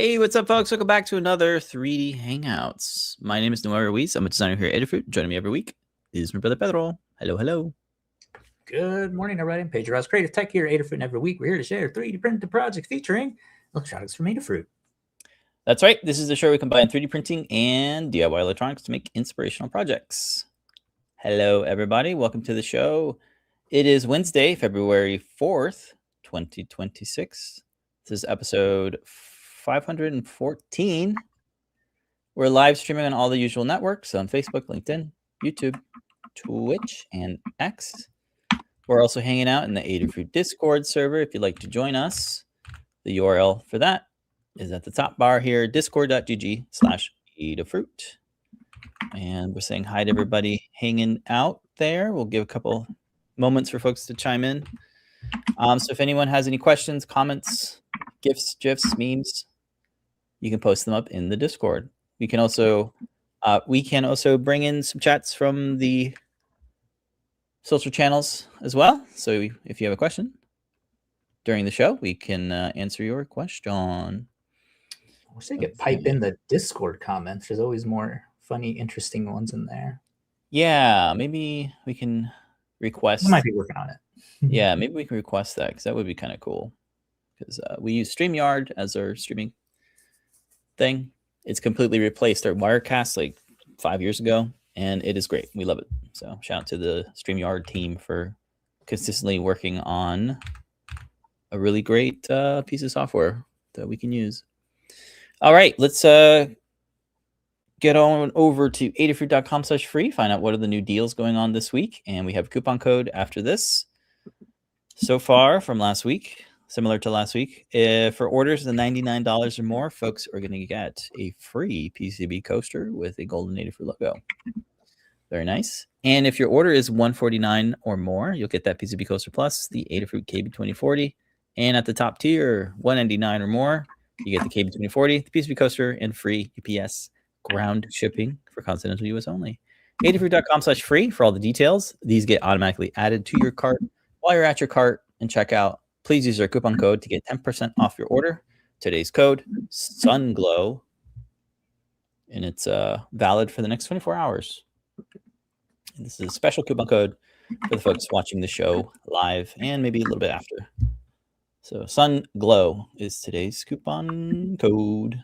Hey, what's up, folks? Welcome back to another 3D Hangouts. My name is Noah Ruiz. I'm a designer here at Adafruit. Joining me every week is my brother Pedro. Hello, hello. Good morning, everybody. I'm Pedro Rouse, Creative Tech here at Adafruit, and every week we're here to share 3D printed projects featuring electronics from Adafruit. That's right. This is the show where we combine 3D printing and DIY electronics to make inspirational projects. Hello, everybody. Welcome to the show. It is Wednesday, February 4th, 2026. This is episode 514. We're live streaming on all the usual networks on Facebook, LinkedIn, YouTube, Twitch, and X. We're also hanging out in the Adafruit Discord server. If you'd like to join us, the URL for that is at the top bar here, discord.gg/Adafruit. And we're saying hi to everybody hanging out there. We'll give a couple moments for folks to chime in. So if anyone has any questions, comments, GIFs, GIFs, memes, you can post them up in the Discord. We can also bring in some chats from the social channels as well. So if you have a question during the show, we can answer your question. I wish they could pipe in the Discord comments. There's always more funny, interesting ones in there. Yeah, maybe we can request. We might be working on it. Yeah, maybe we can request that because that would be kind of cool. Because we use StreamYard as our streaming thing. It's completely replaced our Wirecast like 5 years ago, and it is great. We love it. So shout out to the StreamYard team for consistently working on a really great piece of software that we can use. All right, let's get on over to adafruit.com/free, find out what are the new deals going on this week. And we have a coupon code after this. So far from last week, similar to last week, for orders of $99 or more, folks are going to get a free PCB coaster with a golden Adafruit logo. Very nice. And if your order is $149 or more, you'll get that PCB coaster plus the Adafruit KB2040. And at the top tier, $199 or more, you get the KB2040, the PCB coaster, and free UPS ground shipping for continental US only. Adafruit.com/free for all the details. These get automatically added to your cart. While you're at your cart and checkout, please use our coupon code to get 10% off your order. Today's code, SUNGLOW, and it's valid for the next 24 hours. And this is a special coupon code for the folks watching the show live and maybe a little bit after. So SUNGLOW is today's coupon code.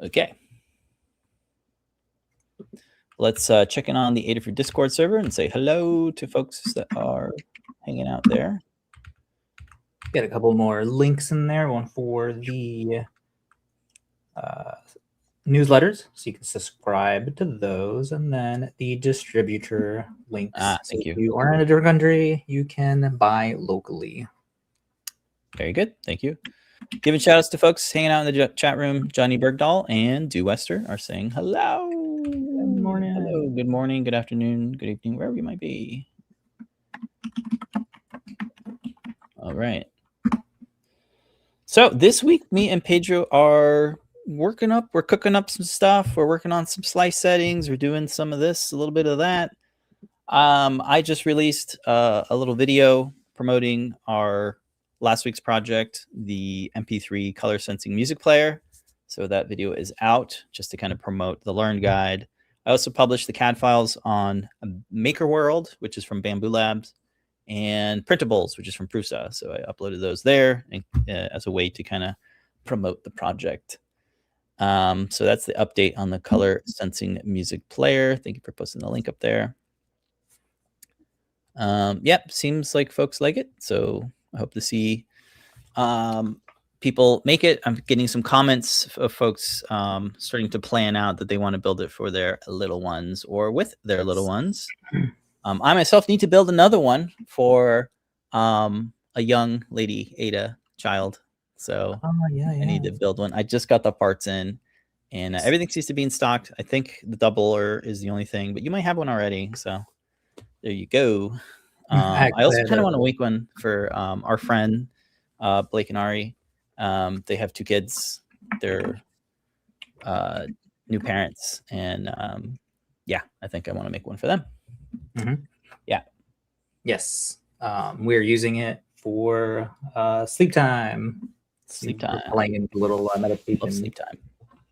Okay. Let's check in on the Adafruit Discord server and say hello to folks that are hanging out there. Got a couple more links in there. One for the newsletters, so you can subscribe to those, and then the distributor links. Thank you. If you are in a different country, you can buy locally. Very good. Thank you. Giving shout outs to folks hanging out in the chat room. Johnny Bergdahl and Dew Wester are saying hello. Good morning. Hello. Good morning. Good afternoon. Good evening, wherever you might be. All right. So this week, me and Pedro are we're cooking up some stuff. We're working on some slice settings. We're doing some of this, a little bit of that. I just released a little video promoting our last week's project, the MP3 color sensing music player. So that video is out just to kind of promote the Learn Guide. I also published the CAD files on Maker World, which is from Bamboo Labs, and Printables, which is from Prusa. So I uploaded those there and, as a way to kind of promote the project. So that's the update on the color sensing music player. Thank you for posting the link up there. Yep, seems like folks like it. So I hope to see people make it. I'm getting some comments of folks starting to plan out that they want to build it for their little ones or with their little ones. I myself need to build another one for a young lady, Ada child. So I need to build one. I just got the parts in, and everything seems to be in stock. I think the doubler is the only thing, but you might have one already. So there you go. I also kind of want to make one for our friend Blake and Ari. They have 2 kids. They're new parents, and yeah, I think I want to make one for them. Mm-hmm. Yeah. Yes. We're using it for sleep time. Sleep We're time. playing in the little Love meditation sleep time.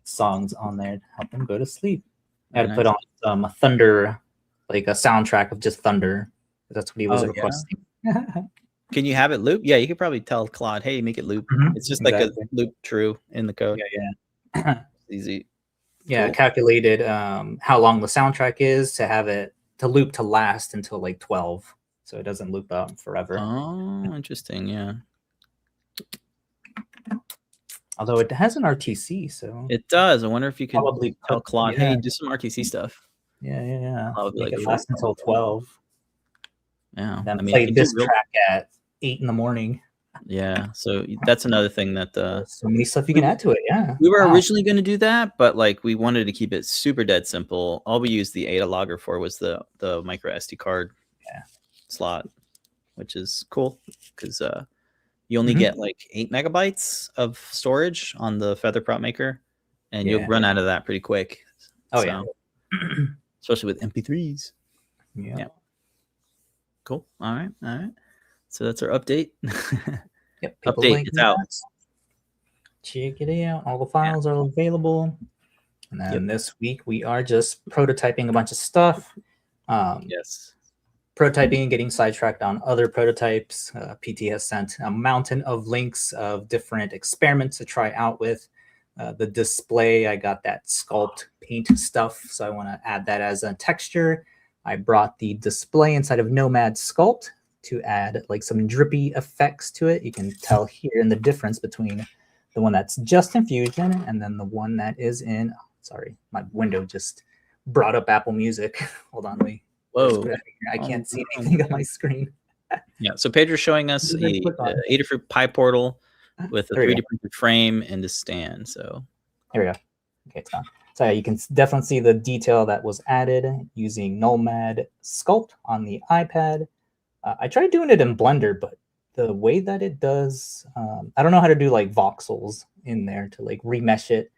songs on there to help them go to sleep. I Very had to put on a thunder, like a soundtrack of just thunder. That's what he was requesting. Can you have it loop? Yeah, you could probably tell Claude, hey, make it loop. It's just like a loop true in the code. Yeah. Easy. Yeah, Cool. calculated how long the soundtrack is to have it to loop to last until like 12, so it doesn't loop out forever. Oh, interesting. Yeah. Although it has an RTC, so it does. I wonder if you could probably tell Claude, hey, do some RTC stuff. Yeah. Make it last until 12. Yeah. Then play this track at 8 in the morning. Yeah. So that's another thing that so many stuff you can add to it. Yeah. We were originally going to do that, but like we wanted to keep it super dead simple. All we used the ADA logger for was the micro SD card slot, which is cool because you only get like 8 megabytes of storage on the Feather PropMaker, and you'll run out of that pretty quick. Especially with MP3s. Yeah. Cool. All right. So that's our update. Update. It's out. Check it out. All the files are available. And then this week we are just prototyping a bunch of stuff. Prototyping and getting sidetracked on other prototypes. PT has sent a mountain of links of different experiments to try out with. The display, I got that sculpt paint stuff, so I want to add that as a texture. I brought the display inside of Nomad Sculpt to add like some drippy effects to it. You can tell here in the difference between the one that's just in Fusion and then the one that is in, sorry, my window just brought up Apple Music. Hold on, Whoa. I can't see anything on my screen. Yeah, so Pedro's showing us a Adafruit Pi portal with a 3D printed frame and a stand. So here we go. Okay, it's gone. So yeah, you can definitely see the detail that was added using Nomad Sculpt on the iPad. I tried doing it in Blender, but the way that it does, I don't know how to do like voxels in there to like remesh it.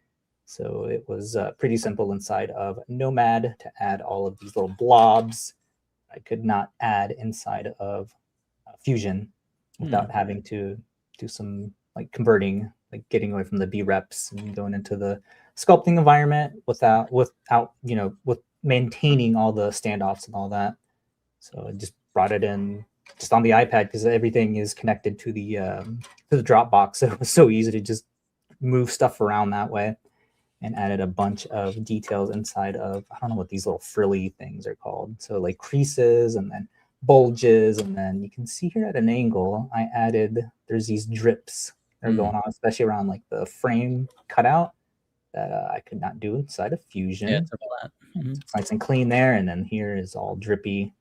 So it was pretty simple inside of Nomad to add all of these little blobs. I could not add inside of Fusion without having to do some like converting, like getting away from the B-reps and going into the sculpting environment without with maintaining all the standoffs and all that. So I just brought it in just on the iPad because everything is connected to the Dropbox. So it was so easy to just move stuff around that way, and added a bunch of details inside of, I don't know what these little frilly things are called. So like creases and then bulges, and then you can see here at an angle, I added, there's these drips that are going on, especially around like the frame cutout that I could not do inside of Fusion. Yeah, it's all that. It's nice and clean there, and then here is all drippy.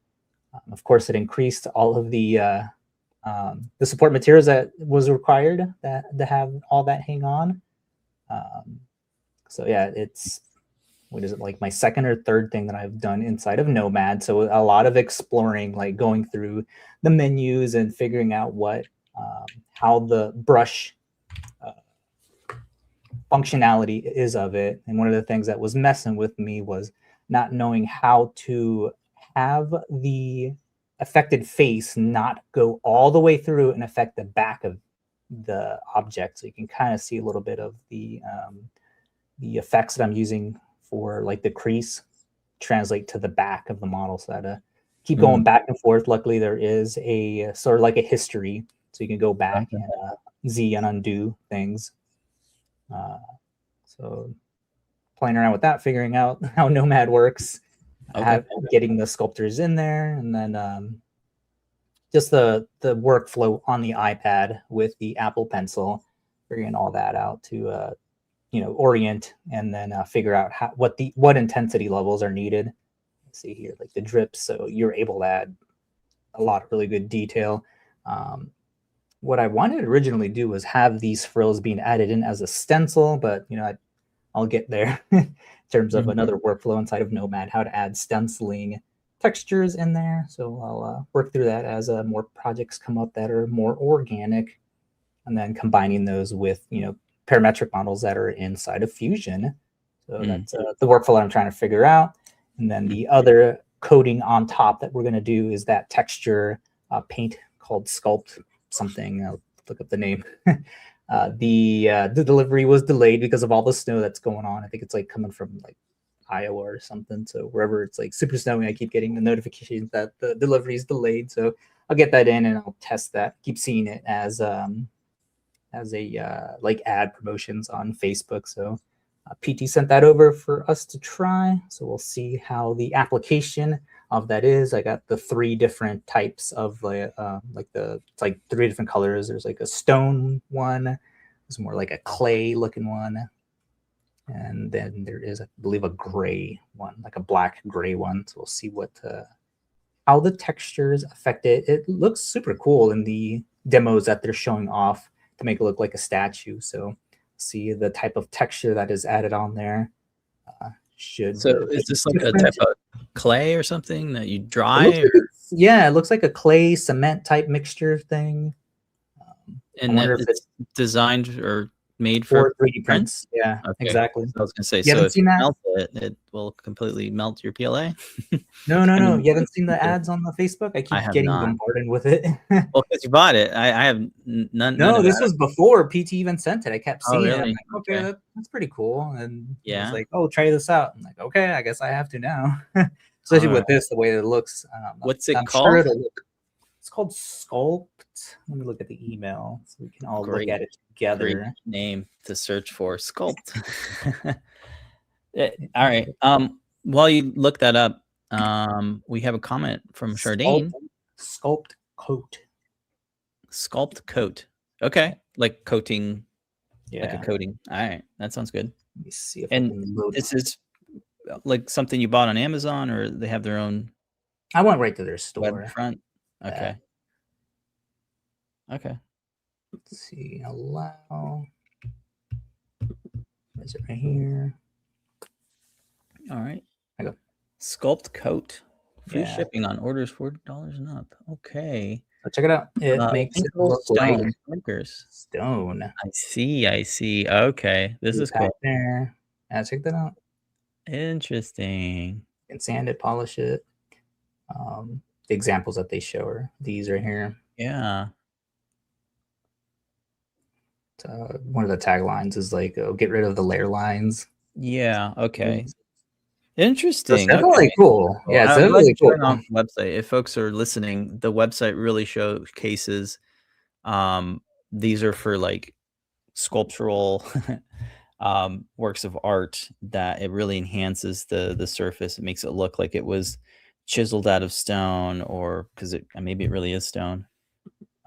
Of course, it increased all of the support materials that was required that to have all that hang on. So yeah, it's, what is it, like my second or third thing that I've done inside of Nomad. So a lot of exploring, like going through the menus and figuring out what, how the brush functionality is of it. And one of the things that was messing with me was not knowing how to have the affected face not go all the way through and affect the back of the object. So you can kind of see a little bit of the effects that I'm using for like the crease translate to the back of the model. So I had to keep going back and forth. Luckily, there is a sort of like a history, so you can go back and Z and undo things. So playing around with that, figuring out how Nomad works, getting the sculptors in there, and then just the workflow on the iPad with the Apple Pencil, figuring all that out to orient and then figure out what intensity levels are needed. Let's see here, like the drips, so you're able to add a lot of really good detail. What I wanted to originally do was have these frills being added in as a stencil, but I'll get there in terms of another workflow inside of Nomad, how to add stenciling textures in there. So I'll work through that as more projects come up that are more organic, and then combining those with parametric models that are inside of Fusion. So that's the workflow I'm trying to figure out. And then the other coding on top that we're going to do is that texture paint called Sculpt something. I'll look up the name. The delivery was delayed because of all the snow that's going on. I think it's like coming from like Iowa or something. So wherever it's like super snowy, I keep getting the notifications that the delivery is delayed. So I'll get that in and I'll test that. Keep seeing it as a like ad promotions on Facebook. So PT sent that over for us to try. So we'll see how the application of that is. I got the 3 different types of like it's like 3 different colors. There's like a stone one. There's more like a clay looking one. And then there is, I believe, a gray one, like a black gray one. So we'll see what how the textures affect it. It looks super cool in the demos that they're showing off to make it look like a statue. So see the type of texture that is added on there. So is this like a type of clay or something that you dry? Yeah, it looks like a clay cement type mixture thing. And it's designed or made for 3D prints. Yeah, okay. Exactly. I was gonna say, so if you melt it, it will completely melt your PLA. No. You haven't seen the ads on the Facebook? I keep getting bombarded with it. Well, because you bought it. I have none. No, this was before PT even sent it. I kept seeing it. I'm like, okay, that's pretty cool. And yeah, I was like, oh, try this out. I'm like, okay, I guess I have to now. Especially with this, the way it looks. What's it called? Sure it's called Sculpt. Let me look at the email so we can all look at it together. Great name to search for, Sculpt. All right. While you look that up, we have a comment from Chardane. Sculpt coat. Sculpt coat. Okay, like coating. Yeah, like a coating. All right, that sounds good. Let me see if and this is like something you bought on Amazon, or they have their own. I went right to their store. Front. Okay. Okay. Let's see. Allow. Is it right here? All right. I go. Sculpt coat. Free shipping on orders $40 and up. Okay. Check it out. It makes it look stone. Like stone. I see. Okay. This is cool. There. Yeah, check that out. Interesting. You can sand it, polish it. The examples that they show are these right here. Yeah. One of the taglines is like, oh, get rid of the layer lines. Yeah. Okay. Interesting. That's definitely cool. Yeah, it's definitely cool. On the website. If folks are listening, the website really showcases. These are for like sculptural works of art that it really enhances the surface. It makes it look like it was chiseled out of stone, or because maybe it really is stone.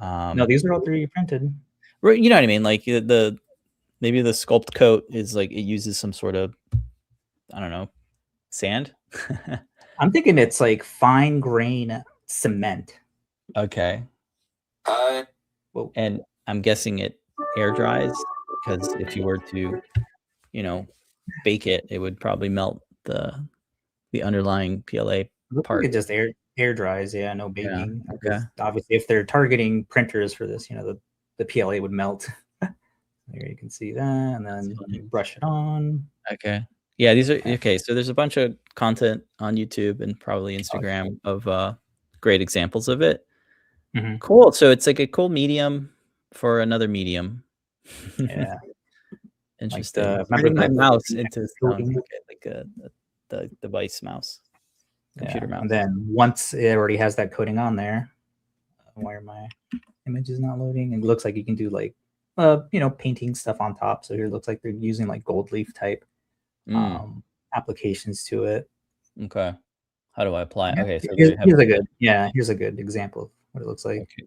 No, these are all 3D printed. Right, you know what I mean? Like maybe the sculpt coat is like it uses some sort of, I don't know, sand. I'm thinking it's like fine grain cement. Okay. And I'm guessing it air dries, because if you were to, bake it, it would probably melt the underlying PLA part. It just air dries. Yeah, no baking. Yeah, okay. Obviously, if they're targeting printers for this, the PLA would melt. There you can see that, and then you brush it on. Okay. Yeah, these are okay. So there's a bunch of content on YouTube and probably Instagram of great examples of it. Mm-hmm. Cool. So it's like a cool medium for anher medium. Yeah. Interesting. Remember my mouse into the device mouse, computer mouse. And then once it already has that coating on there, where my image is not loading, it looks like you can do like painting stuff on top. So here it looks like they're using like gold leaf type applications to it. Okay. How do I apply it? Okay, so here's a good example of what it looks like. Okay.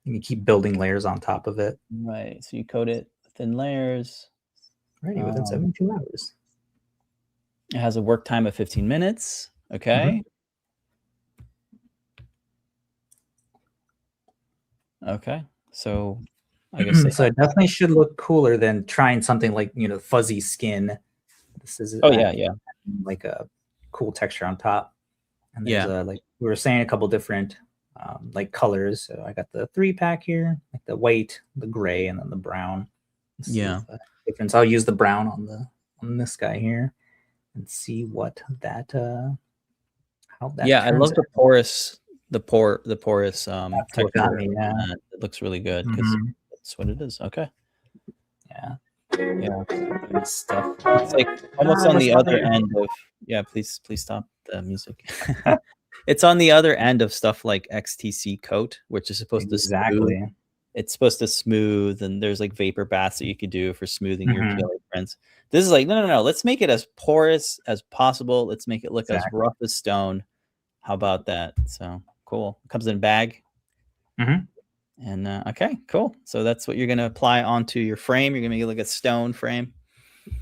You can keep building layers on top of it. Right. So you coat it thin layers. Ready within 72 hours. It has a work time of 15 minutes. Okay. Mm-hmm. Okay. So I guess so it definitely should look cooler than trying something like fuzzy skin. This is like a cool texture on top. And there's like we were saying, a couple different like colors. So I got the 3-pack here, like the white, the gray, and then the brown. Difference. I'll use the brown on this guy here and see what that how that. Yeah, I love the porous texture. It It looks really good because that's what it is. Okay. Yeah. Yeah. Stuff. It's like almost on the What's other end of please stop the music. It's on the other end of stuff like XTC coat, which is supposed to smooth. Exactly. It's supposed to smooth, and there's like vapor baths that you could do for smoothing your Mhm. PLA prints. This is like, no. Let's make it as porous as possible. Let's make it look as Exactly. rough as stone. How about that? So cool. It comes in a bag. Mhm. And okay, cool. So that's what you're gonna apply onto your frame. You're gonna make it like a stone frame.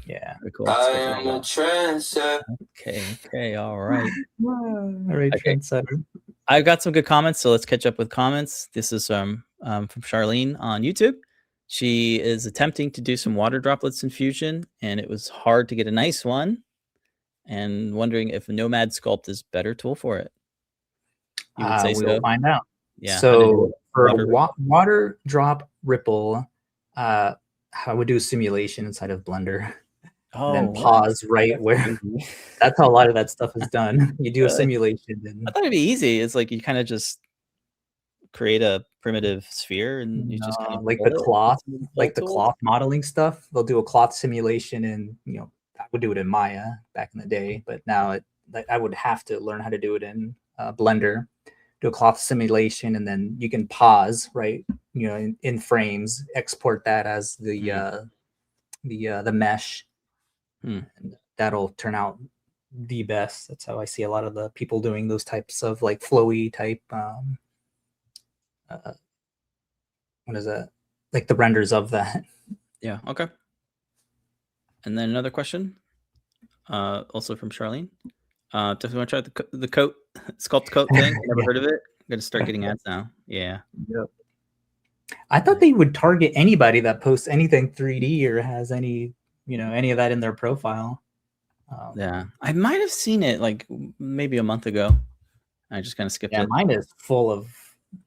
Yeah. Very cool. I am a trendsetter. Okay, all right. All right, Okay. trendsetter. I've got some good comments, so let's catch up with comments. This is from Charlene on YouTube. She is attempting to do some water droplets infusion, and it was hard to get a nice one, and wondering if Nomad Sculpt is better tool for it. You would say We will so? find out. Yeah. how to do So it. for Water water drop ripple, I would do a simulation inside of Blender. And then pause right where crazy. that's how a lot of that stuff is done. You do a Really? simulation and I thought it'd be easy. It's like you kind of just create a primitive sphere, and you just kind of like the cloth, like the tools. cloth modeling stuff. They'll do a cloth simulation, and I would do it in Maya back in the day, but now I would have to learn how to do it in Blender. Do a cloth simulation, and then you can pause right, in frames, export that as the mesh, and that'll turn out the best. That's how I see a lot of the people doing those types of like flowy type. What is that? Like the renders of that. Yeah. Okay. And then another question, also from Charlene. Definitely want to try the coat, sculpt coat thing. Never heard of it. I'm gonna start getting ads now. Yeah. Yep. I thought they would target anybody that posts anything 3D or has any of that in their profile. Yeah, I might have seen it like maybe a month ago. I just kind of skipped it. Mine is full of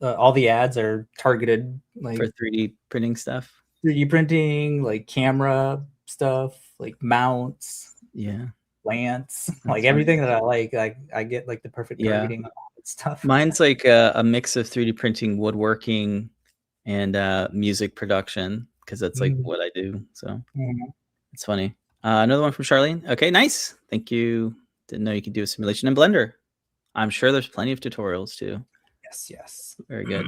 all the ads are targeted like for 3D printing stuff. 3D printing, like camera stuff, like mounts, plants, like everything that I like. I get like the perfect targeting on all that stuff. Mine's like a mix of 3D printing, woodworking, and music production, because that's like what I do. So it's funny. Another one from Charlene. Okay, nice. Thank you. Didn't know you could do a simulation in Blender. I'm sure there's plenty of tutorials too. Yes. Very good.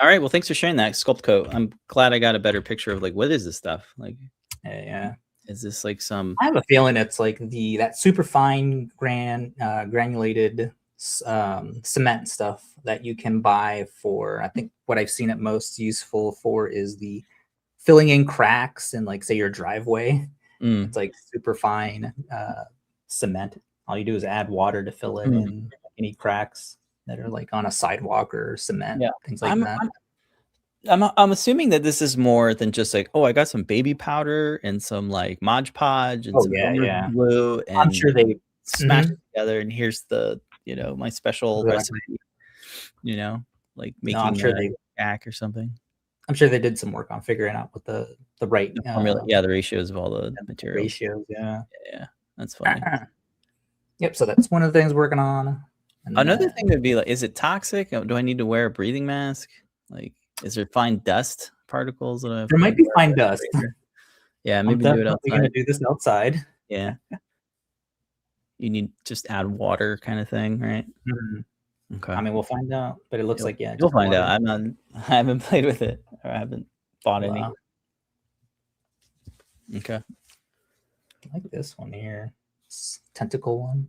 All right. Well, thanks for sharing that Sculpt Coat. I'm glad I got a better picture of like, what is this stuff? Like, yeah. Is this like some? I have a feeling it's like that super fine granulated cement stuff that you can buy for. I think what I've seen it most useful for is the filling in cracks in, like, say, your driveway. It's like super fine cement. All you do is add water to fill it in any cracks that are like on a sidewalk or cement, things like that. I'm assuming that this is more than just like, oh, I got some baby powder and some like Mod Podge and some glue, and I'm sure they smash it together, and here's the my special recipe. Like making a jack or something. I'm sure they did some work on figuring out what the right formula, the ratios of all the materials. Ratios, yeah, that's funny. Yep. So that's one of the things working on. And another thing would be like, is it toxic? Do I need to wear a breathing mask? Like, is there fine dust particles? There might be fine dust. Yeah, maybe do it outside. We're gonna do this outside. Yeah. You need just add water kind of thing, right? Okay. I mean, we'll find out, but it looks like you'll find out. I haven't played with it, or I haven't bought any. Okay. I like this one here. It's tentacle one,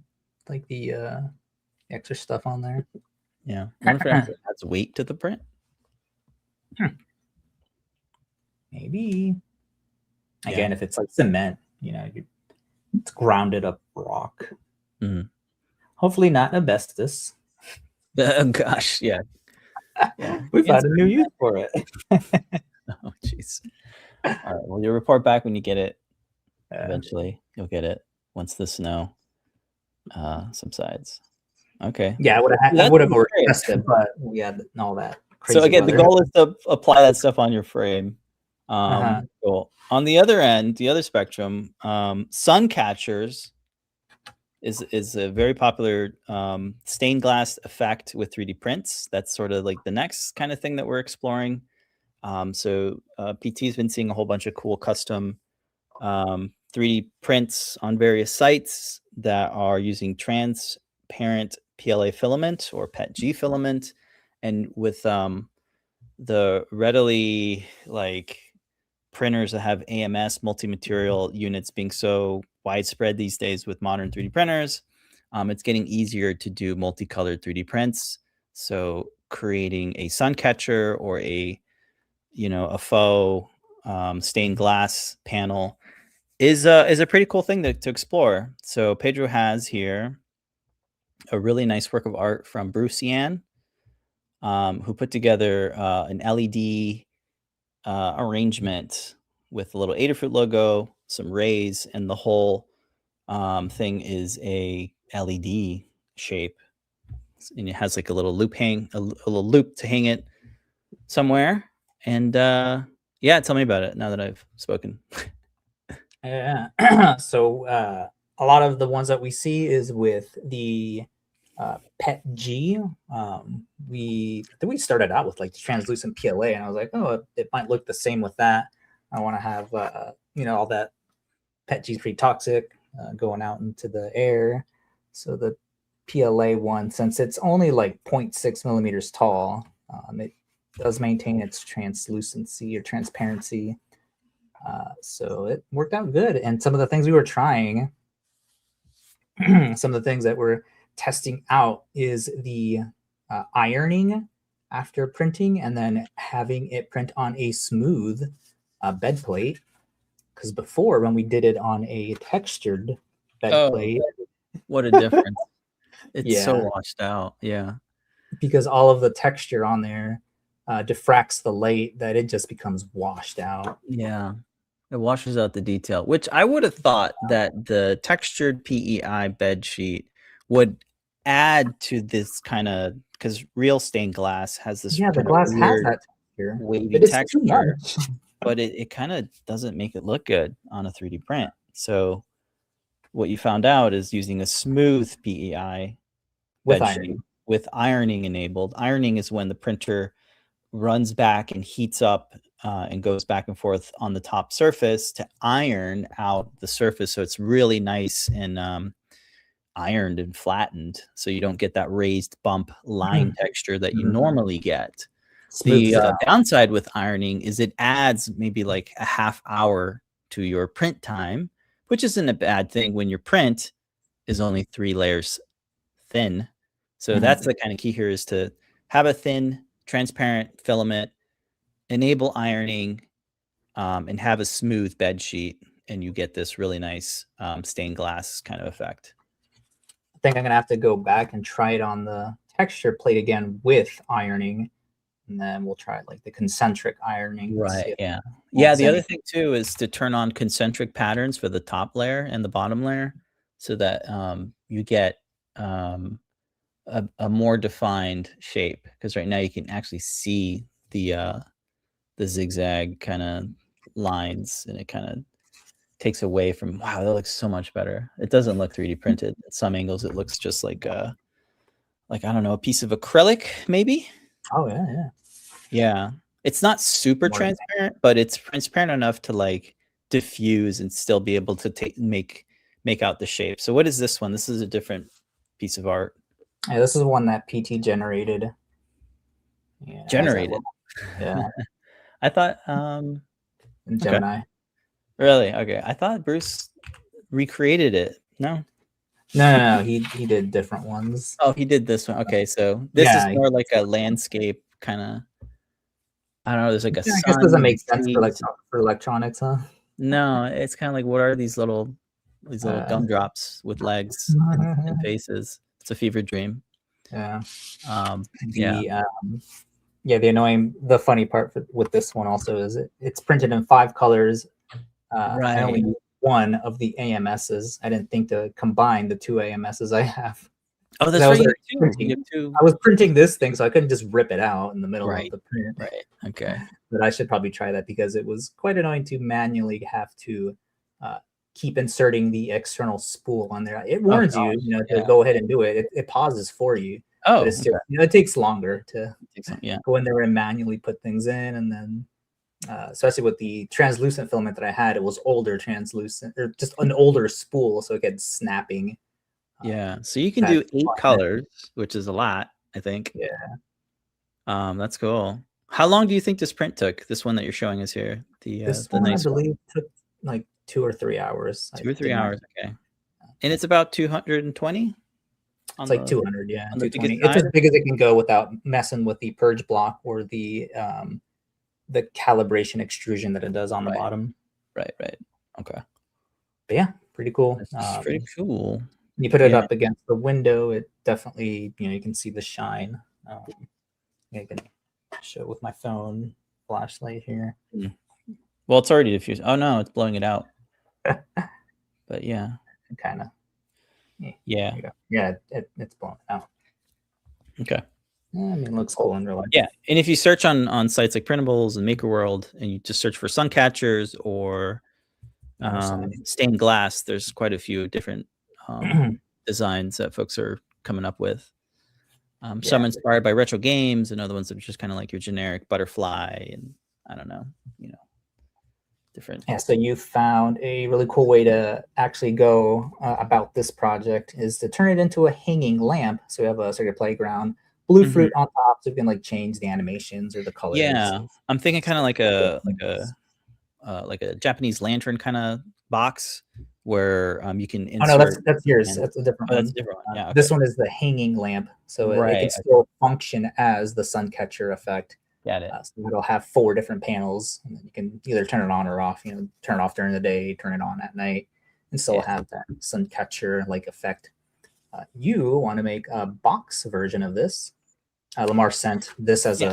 like the extra stuff on there. Yeah. I wonder if it adds weight to the print. Maybe. Again, if it's like cement, it's grounded up rock. Hopefully not asbestos. Oh gosh, yeah. We found a new use for it. Oh jeez. All right. Well, you'll report back when you get it. Eventually, you'll get it once the snow subsides. Okay. Yeah, I would have already tested, but we had all that. So again, the goal is to apply that stuff on your frame. Cool. On the other end, the other spectrum, Suncatchers is a very popular stained glass effect with 3D prints. That's sort of like the next kind of thing that we're exploring. So PT's been seeing a whole bunch of cool custom 3D prints on various sites that are using transparent PLA filament or PETG filament, and with the readily like printers that have AMS multi-material units being so widespread these days with modern 3D printers, it's getting easier to do multicolored 3D prints. So creating a Suncatcher or a faux stained glass panel is a pretty cool thing to explore. So Pedro has here a really nice work of art from Bruce Yan, who put together an LED arrangement with a little Adafruit logo, some rays, and the whole thing is a LED shape, and it has like a little loop to hang it somewhere. And yeah, tell me about it now that I've spoken. Yeah. So a lot of the ones that we see is with the PETG. We started out with like the translucent PLA, and I was like, oh, it might look the same with that. I want to have all that PETG is pretty toxic going out into the air. So the PLA one, since it's only like 0.6 millimeters tall, it does maintain its translucency or transparency. So it worked out good. And some of the things we were trying, some of the things that we're testing out is the ironing after printing and then having it print on a smooth bed plate. Because before, when we did it on a textured bed plate, what a difference. It's so washed out. Yeah. Because all of the texture on there diffracts the light, that it just becomes washed out. Yeah. It washes out the detail, which I would have thought that the textured PEI bed sheet would add to this kind of, because real stained glass has this the glass has that texture, wavy texture, but it kind of doesn't make it look good on a 3D print. So what you found out is using a smooth PEI with ironing. With ironing enabled. Ironing is when the printer runs back and heats up and goes back and forth on the top surface to iron out the surface, so it's really nice and ironed and flattened, so you don't get that raised bump line texture that you normally get. The downside with ironing is it adds maybe like a half hour to your print time, which isn't a bad thing when your print is only 3 layers thin. So that's the kind of key here, is to have a thin transparent filament, enable ironing, and have a smooth bed sheet, and you get this really nice stained glass kind of effect. I think I'm gonna have to go back and try it on the texture plate again with ironing, and then we'll try like the concentric ironing. Right. Yeah. Yeah. The other thing too is to turn on concentric patterns for the top layer and the bottom layer, so that you get a more defined shape, because right now you can actually see the zigzag kind of lines, and it kind of takes away from, wow, that looks so much better. It doesn't look 3D printed. At some angles it looks just like I don't know, a piece of acrylic maybe. Oh yeah. Yeah, it's not super transparent, but it's transparent enough to like diffuse and still be able to make out the shape. So what is this one? This is a different piece of art. Yeah, this is one that PT generated. Yeah, generated. Yeah. I thought in Gemini. Okay. Really? Okay. I thought Bruce recreated it. No. No, he did different ones. Oh, he did this one. Okay, so this is more like a landscape kind of. I don't know. There's like a. I guess it doesn't make sense for electronics, huh? No, it's kind of like, what are these little gumdrops with legs and faces? It's a fever dream. Yeah. The funny part with this one also is it's printed in 5 colors. Right. I only use one of the AMSs. I didn't think to combine the 2 AMSs I have. Oh, that's right. I was printing this thing, so I couldn't just rip it out in the middle of the print. Right. Okay. But I should probably try that, because it was quite annoying to manually have to keep inserting the external spool on there. It warns you to go ahead and do it. It pauses for you. Oh, but it's still, it takes longer to go in there and manually put things in, and then especially with the translucent filament that I had. It was older translucent, or just an older spool, so it gets snapping. Yeah, so you can do 8 colors, which is a lot, I think. Yeah. That's cool. How long do you think this print took? This one that you're showing us here, This the one, nice I believe, took like 2 or 3 hours. 2 or 3 hours. Okay, and it's about 220. It's like 200, yeah, 220. It's as big as it can go without messing with the purge block or the calibration extrusion that it does on the bottom. Right. Okay. But yeah, pretty cool. It's pretty cool. You put it up against the window, it definitely, you can see the shine. I can show it with my phone flashlight here. Well, it's already diffused. Oh no, it's blowing it out. But yeah, kind of. Yeah. Yeah, it's blown out. Okay. I mean, it looks cool in real life. Yeah, and if you search on sites like Printables and Maker World, and you just search for Suncatchers or stained glass, there's quite a few different designs that folks are coming up with. Some inspired by retro games, and other ones that are just kind of like your generic butterfly, and I don't know, different. Yeah, so you found a really cool way to actually go about this project is to turn it into a hanging lamp. So we have a circuit playground, blue fruit on top, so you can like change the animations or the colors. Yeah, I'm thinking kind of like a Japanese lantern kind of box where you can insert. Oh no, that's yours. That's a different one. That's a different one. Yeah, okay. This one is the hanging lamp, so it can still function as the Suncatcher effect. Got it. So it'll have 4 different panels, and then you can either turn it on or off. Turn it off during the day, turn it on at night, and still have that Suncatcher like effect. You want to make a box version of this? Lamar sent this as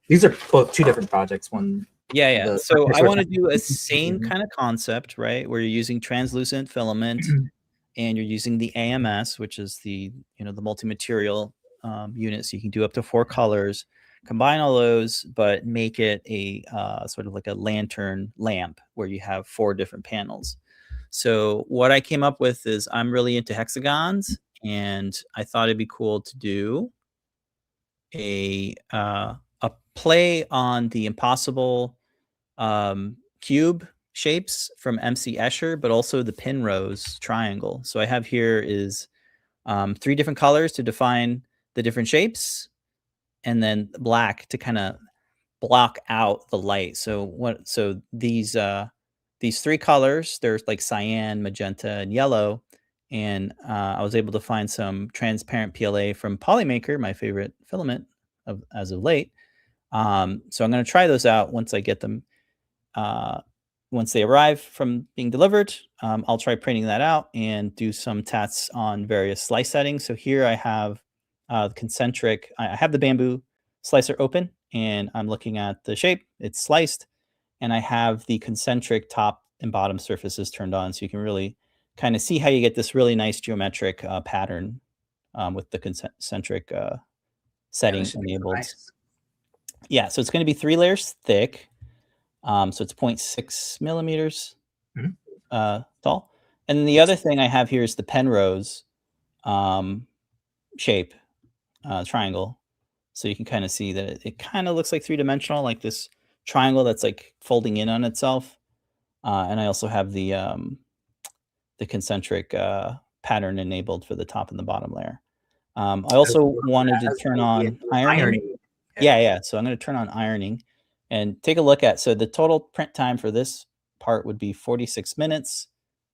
these are both 2 different projects. One. Yeah. So I want to do a same kind of concept, right? Where you're using translucent filament and you're using the AMS, which is the the multi-material unit. So you can do up to 4 colors, combine all those, but make it a sort of like a lantern lamp where you have 4 different panels. So what I came up with is I'm really into hexagons, and I thought it'd be cool to do a play on the impossible cube shapes from MC Escher, but also the Penrose triangle. So I have here is 3 different colors to define the different shapes, and then black to kind of block out the light. So these 3 colors, there's like cyan, magenta, and yellow. And I was able to find some transparent PLA from PropMaker, my favorite filament as of late. So I'm going to try those out once I get them. Once they arrive from being delivered, I'll try printing that out and do some tests on various slice settings. So here I have concentric. I have the bamboo slicer open, and I'm looking at the shape. It's sliced, and I have the concentric top and bottom surfaces turned on, so you can really kind of see how you get this really nice geometric pattern with the concentric setting enabled. Nice. Yeah, so it's going to be 3 layers thick. So it's 0.6 millimeters tall. And then the other thing I have here is the Penrose shape triangle. So you can kind of see that it kind of looks like 3-dimensional, like this triangle that's like folding in on itself. And I also have the concentric pattern enabled for the top and the bottom layer. I also wanted to turn on ironing. Yeah. So I'm going to turn on ironing and take a look at. So the total print time for this part would be 46 minutes.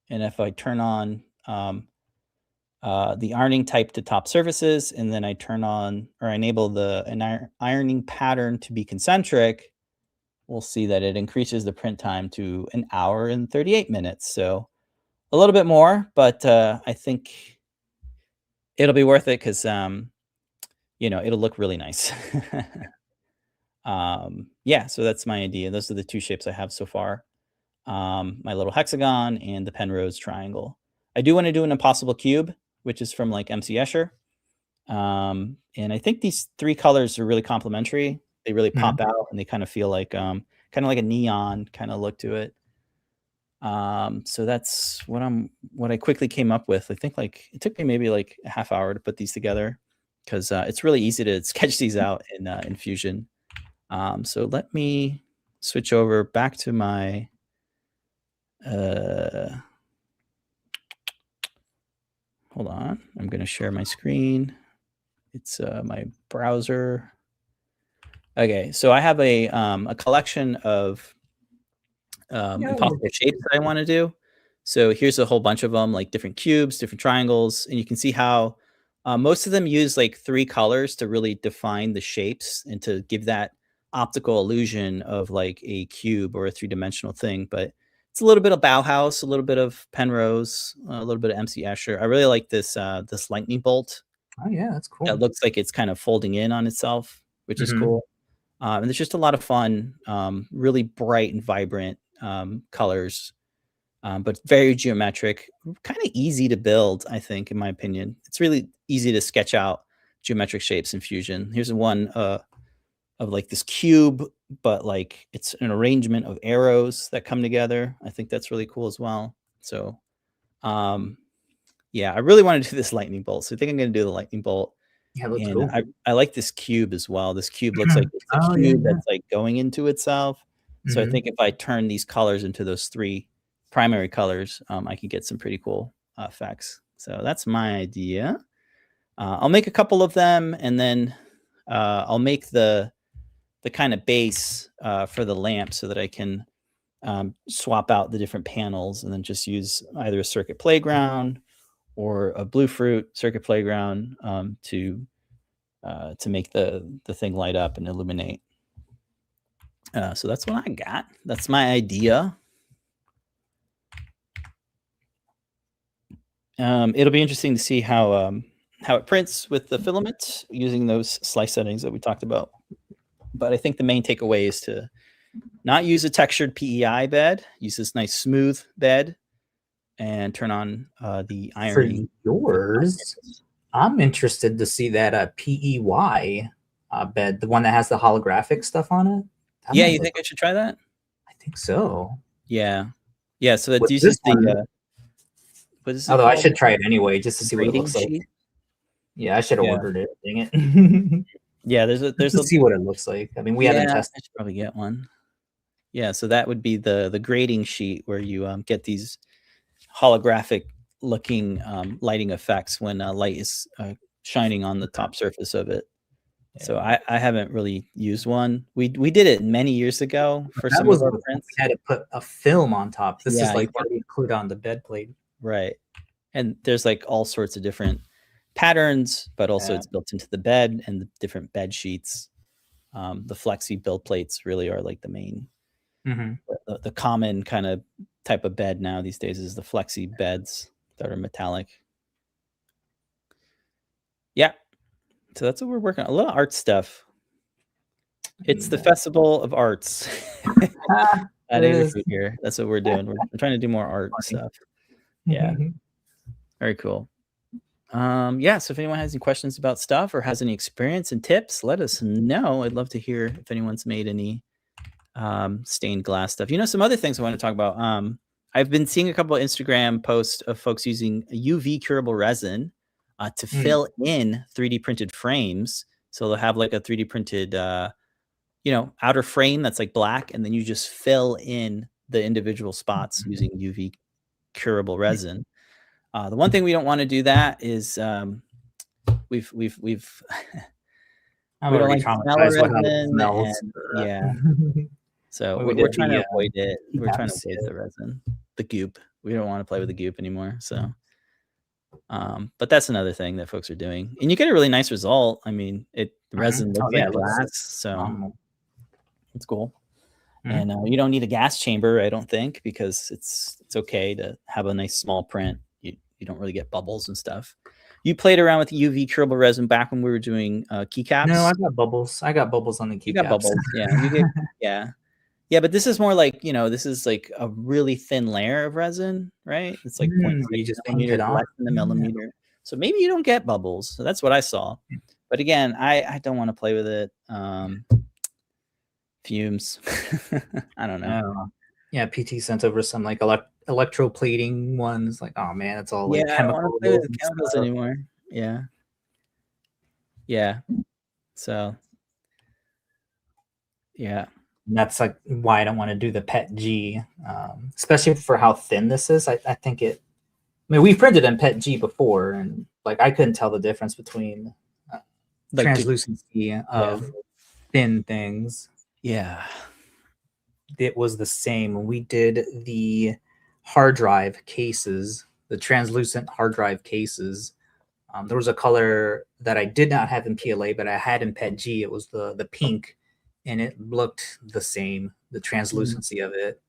And if I turn on the ironing type to top surfaces, and then I turn on or enable the ironing pattern to be concentric, we'll see that it increases the print time to 1 hour and 38 minutes. So a little bit more, but I think it'll be worth it because, it'll look really nice. Yeah, so that's my idea. Those are the 2 shapes I have so far. My little hexagon and the Penrose triangle. I do want to do an impossible cube, which is from like MC Escher. And I think these 3 colors are really complementary. They really pop out, and they kind of feel like kind of like a neon kind of look to it. So that's what I quickly came up with. I think like it took me maybe like a half hour to put these together because it's really easy to sketch these out in Fusion. So let me switch over back to my hold on. I'm going to share my screen. It's my browser. Okay, so I have a collection of impossible shapes that I want to do. So here's a whole bunch of them, like different cubes, different triangles, and you can see how most of them use like 3 colors to really define the shapes and to give that optical illusion of like a cube or a 3-dimensional thing. But it's a little bit of Bauhaus, a little bit of Penrose, a little bit of MC Escher. I really like this this lightning bolt. Oh yeah, that's cool. It looks like it's kind of folding in on itself, which is cool. And there's just a lot of fun, really bright and vibrant colors, but very geometric, kind of easy to build, I think, in my opinion. It's really easy to sketch out geometric shapes in Fusion. Here's one of like this cube, but like it's an arrangement of arrows that come together. I think that's really cool as well. So yeah, I really want to do this lightning bolt. So I think I'm going to do the lightning bolt. Yeah, looks And cool. I like this cube as well. This cube looks like it's a cube that's like going into itself. So I think if I turn these colors into those 3 primary colors, I could get some pretty cool effects. So that's my idea. I'll make a couple of them, and then I'll make the kind of base for the lamp so that I can swap out the different panels and then just use either a circuit playground or a blue fruit circuit playground to make the thing light up and illuminate. So that's what I got. That's my idea. It'll be interesting to see how it prints with the filament using those slice settings that we talked about. But I think the main takeaway is to not use a textured PEI bed. Use this nice smooth bed and turn on the ironing. For yours, I'm interested to see that PEY bed, the one that has the holographic stuff on it. Yeah, you think I should try that? I think so. Yeah. Yeah, so that uses the although I should try it anyway just to see what it looks like. Yeah, I should have ordered it. Dang it. Yeah, there's to see what it looks like. I mean, we haven't tested. I should probably get one. Yeah, so that would be the grading sheet where you get these holographic looking lighting effects when light is shining on the top surface of it. Yeah. So I haven't really used one. We did it many years ago for some of our prints. We had to put a film on top. This is like what we include on the bed plate. Right. And there's like all sorts of different patterns, but also it's built into the bed and the different bed sheets. The flexi build plates really are like the main, the common kind of type of bed now these days is the flexi beds that are metallic. Yeah. So that's what we're working on. A lot of art stuff. It's the Festival of Arts at Agri-Food here. That's what we're doing. We're trying to do more art stuff. Yeah. Very cool. Yeah, so if anyone has any questions about stuff or has any experience and tips, let us know. I'd love to hear if anyone's made any stained glass stuff. You know, some other things I want to talk about. I've been seeing a couple of Instagram posts of folks using UV curable resin to fill in 3D printed frames. So they'll have like a 3D printed, outer frame that's like black, and then you just fill in the individual spots using UV curable resin. The one thing we don't want to do that is we've we don't like smell resin. Yeah. So we're trying to avoid it. We're trying to avoid the resin, the goop. We don't want to play with the goop anymore. So, but that's another thing that folks are doing, and you get a really nice result. I mean, the resin looks like glass, so it's cool. And you don't need a gas chamber, I don't think, because it's okay to have a nice small print. You don't really get bubbles and stuff. You played around with UV curable resin back when we were doing keycaps. No, I got bubbles. I got bubbles on the keycaps. You got bubbles, yeah. Yeah, but this is more like, this is like a really thin layer of resin, right? It's like 0.6 millimeters less than a millimeter. So maybe you don't get bubbles. So that's what I saw. But again, I don't want to play with it. Fumes. I don't know. Yeah, PT sent over some like electroplating ones. Like, oh man, it's all like chemical. I don't want to play with chemicals anymore. Yeah. So yeah. And that's like why I don't want to do the PET G, especially for how thin this is. I think it. I mean, we've printed in PET G before, and like I couldn't tell the difference between translucency of thin things. Yeah. It was the same when we did the hard drive cases, the translucent hard drive cases. There was a color that I did not have in PLA, but I had in PET G. It was the pink, and it looked the same, the translucency of it.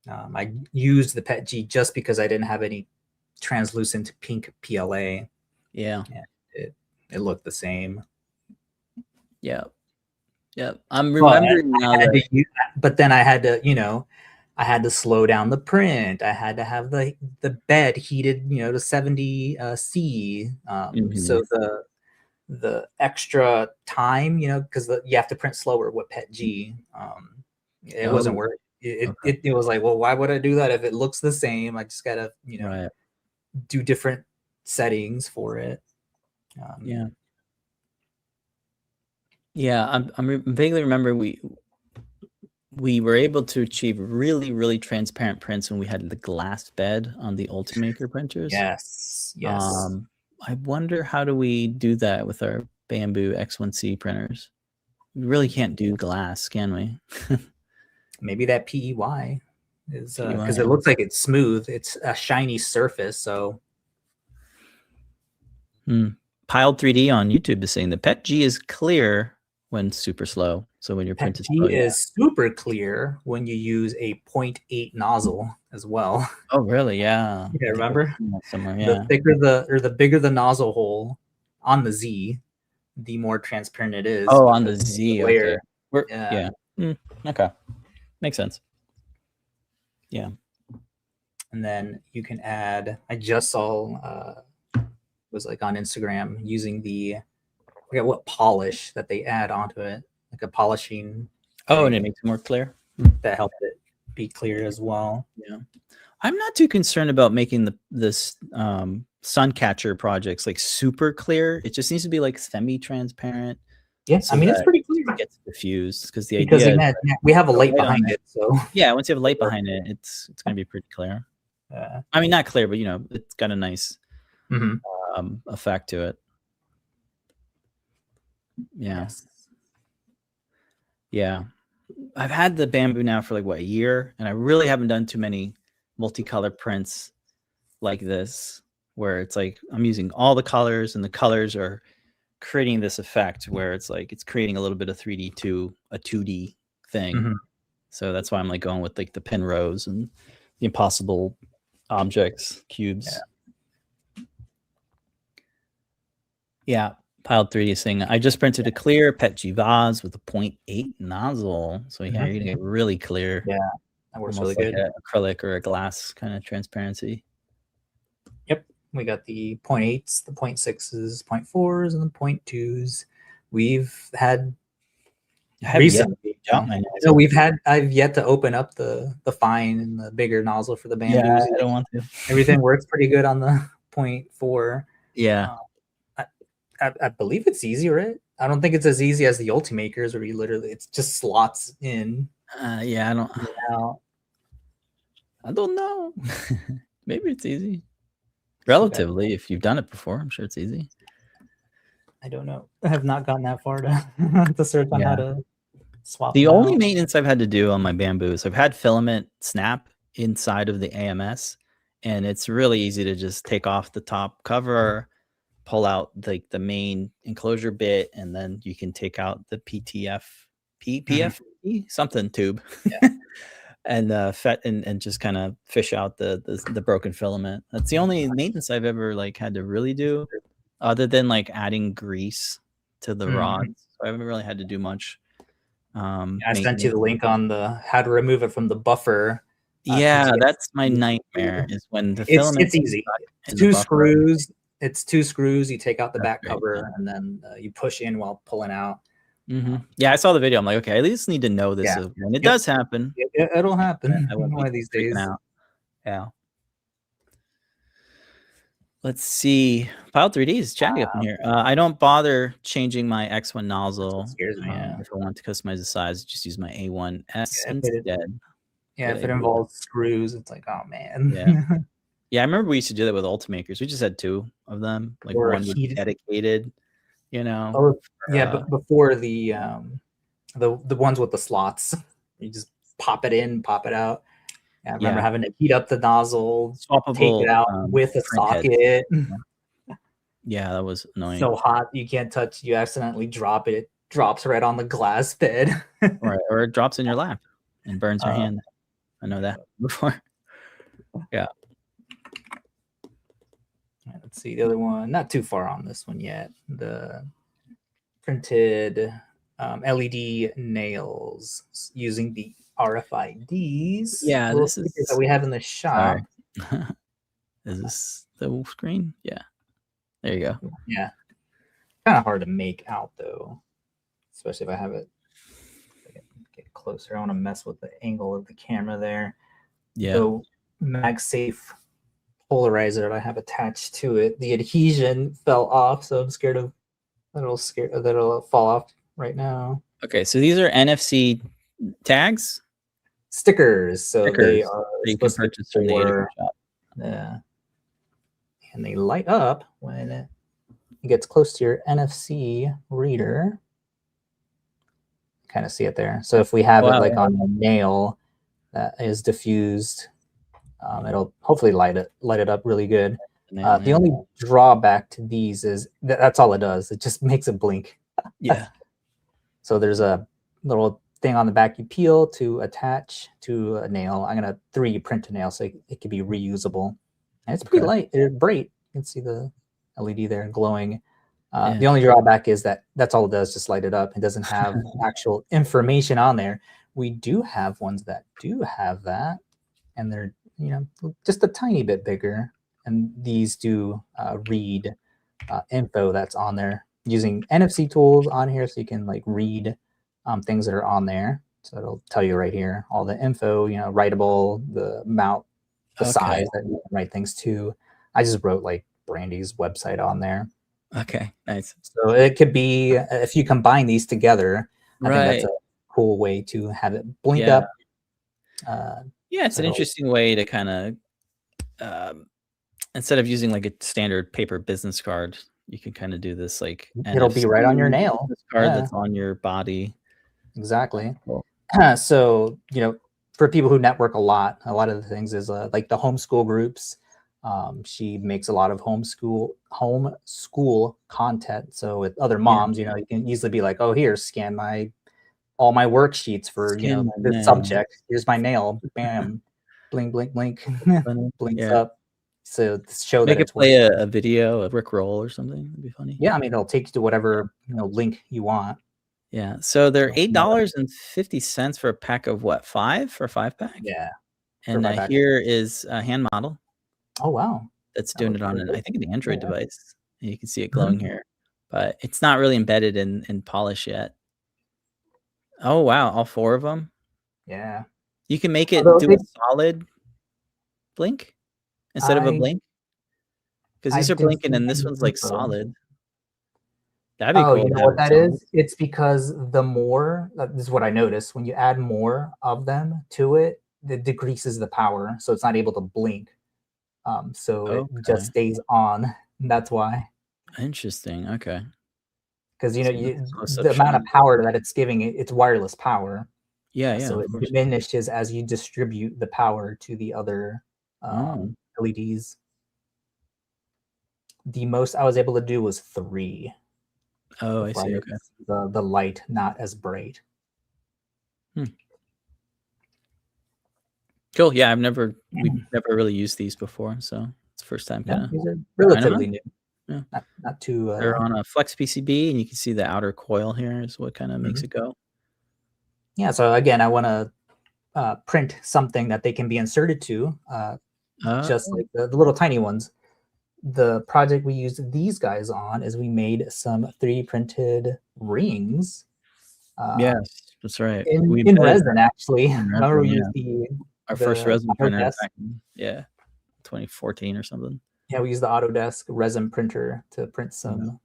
I used the PET G just because I didn't have any translucent pink PLA. Yeah. It looked the same. Yeah. I'm remembering now but then I had to, I had to slow down the print. I had to have the bed heated, to 70 C. So the extra time, because you have to print slower with PET G. It wasn't worth it. It was like, well, why would I do that if it looks the same? I just gotta, do different settings for it. I'm vaguely remember we were able to achieve really, really transparent prints when we had the glass bed on the Ultimaker printers. Yes. I wonder, how do we do that with our Bamboo X1C printers? We really can't do glass, can we? Maybe that PEY is because it looks like it's smooth. It's a shiny surface. So Piled 3D on YouTube is saying the PET G is clear when super slow. So when your print is slow, is super clear when you use a 0.8 nozzle as well. Oh, really? Yeah. Yeah, remember? Somewhere, yeah. The bigger the nozzle hole on the Z, the more transparent it is. Oh, on the Z. Okay. Okay. Makes sense. Yeah. And then you can add, I just saw was like on Instagram using I forget what polish that they add onto it, like a polishing. Oh, and it makes it more clear. That helped it be clear as well. Yeah. I'm not too concerned about making this Suncatcher projects like super clear. It just needs to be like semi-transparent. Yes, so I mean it's pretty clear. It gets diffused because idea we have a light behind it. So yeah, once you have a light behind it, it's going to be pretty clear. I mean, not clear, but it's got a nice effect to it. Yeah. Yes. Yeah. I've had the Bamboo now for like a year, and I really haven't done too many multicolor prints like this, where it's like I'm using all the colors, and the colors are creating this effect where it's like it's creating a little bit of 3D to a 2D thing. So that's why I'm like going with like the pin rows and the impossible objects, cubes. Yeah. Piled 3D thing. I just printed a clear PET G vase with a 0.8 nozzle. So yeah, you're gonna get really clear. Yeah, that works almost really like good. Acrylic or a glass kind of transparency. Yep, we got the 0.8s, the 0.6s, 0.4s, and the 0.2s. We've had recently. I've yet to open up the fine and the bigger nozzle for the Bamboo. Yeah, I don't want to. Everything works pretty good on the 0.4. Yeah. I believe it's easy, right? I don't think it's as easy as the Ultimakers where you literally it's just slots in. Yeah, I don't know. Maybe it's easy. Relatively, if you've done it before, I'm sure it's easy. I don't know. I have not gotten that far to search on how to swap. The only maintenance I've had to do on my Bamboo is I've had filament snap inside of the AMS, and it's really easy to just take off the top cover, pull out the main enclosure bit, and then you can take out the PPF something tube, and and just kind of fish out the broken filament. That's the only maintenance I've ever had to really do, other than adding grease to the rods. So I haven't really had to do much. I sent you the link on the how to remove it from the buffer. Yeah, that's my nightmare. Is when the filament. It's easy. It's two screws. It's two screws. You take out the back cover, and then you push in while pulling out. Yeah, I saw the video. I'm like, okay, I at least need to know this when it does happen. It'll happen one of these days. Yeah. Let's see. Pile 3D is chatting up in here. I don't bother changing my X1 nozzle. Scares me, yeah. If I want to customize the size, just use my A1S Yeah, instead. Yeah, if it idea. involves screws, it's like, oh man. Yeah. Yeah, I remember we used to do that with Ultimakers. We just had 2 of them. Like Or one would be dedicated, you know. Oh, yeah, but before the ones with the slots, you just pop it in, pop it out. Yeah, I remember having to heat up the nozzle, swappable, take it out with a print socket. Yeah, that was annoying. So hot you can't touch. You accidentally drop it. It drops right on the glass bed. Right, or it drops in your lap and burns your hand. I know that before. Yeah. Let's see the other one. Not too far on this one yet. The printed LED nails using the RFIDs. Yeah, this is that we have in the shop. Is this the screen? Yeah. There you go. Yeah. Kind of hard to make out though, especially if I have it. Get closer. I want to mess with the angle of the camera there. Yeah. So MagSafe polarizer that I have attached to it, the adhesion fell off, so I'm scared of that'll fall off right now. Okay, so these are NFC tags, stickers. So they are you can purchase from the Adafruit shop. Yeah, and they light up when it gets close to your NFC reader. Kind of see it there. So if we have it like on a nail that is diffused, it'll hopefully light it up really good. The only drawback to these is that's all it does. It just makes it blink. Yeah. So there's a little thing on the back you peel to attach to a nail. I'm gonna 3D print a nail so it can be reusable. And it's pretty light. It's bright. You can see the LED there glowing. The only drawback is that that's all it does, just light it up. It doesn't have actual information on there. We do have ones that do have that, and they're just a tiny bit bigger. And these do read info that's on there using NFC tools on here, so you can like read things that are on there. So it'll tell you right here all the info, writable, the amount, the size that you can write things to. I just wrote like Brandy's website on there. Okay, nice. So it could be, if you combine these together, I think that's a cool way to have it blink up. Yeah, it's an interesting way to kind of, instead of using like a standard paper business card, you can kind of do this like it'll be right on your nail card that's on your body. Exactly. Cool. So for people who network a lot of the things is like the homeschool groups. She makes a lot of homeschool content. So with other moms, you can easily be like, oh, here, scan all my worksheets for this subject. Here's my nail. Bam, blink, blink, blink, blinks up. So to show Make that it play a video, a Rick roll or something. It'd be funny. Yeah, I mean, it'll take you to whatever link you want. Yeah. So they're $8.50 for a pack of what? 5 for a 5-pack? Yeah. And here is a hand model. Oh wow. That's doing it on I think an Android device. And you can see it glowing here, but it's not really embedded in polish yet. Oh wow, all 4 of them. Yeah. You can make it do a solid blink instead of a blink. Because these are blinking and this one's like solid. That'd be cool. You know what that is? It's because the more, this is what I noticed, when you add more of them to it, it decreases the power. So it's not able to blink. So it just stays on. And that's why. Interesting. Okay. Because the amount of power that it's giving it's wireless power. Yeah. So it diminishes as you distribute the power to the other LEDs. The most I was able to do was 3. Oh, I see. Okay. The light not as bright. Cool. Yeah, we've never really used these before, so it's the first time. These are relatively new. Yeah, not too. They're on a flex PCB, and you can see the outer coil here is what kind of makes it go. Yeah. So again, I want to print something that they can be inserted to, just like the little tiny ones. The project we used these guys on is we made some 3D printed rings. Yes, that's right. In resin, actually. Remember we used our first resin printer back in 2014 or something. Yeah, we used the Autodesk resin printer to print some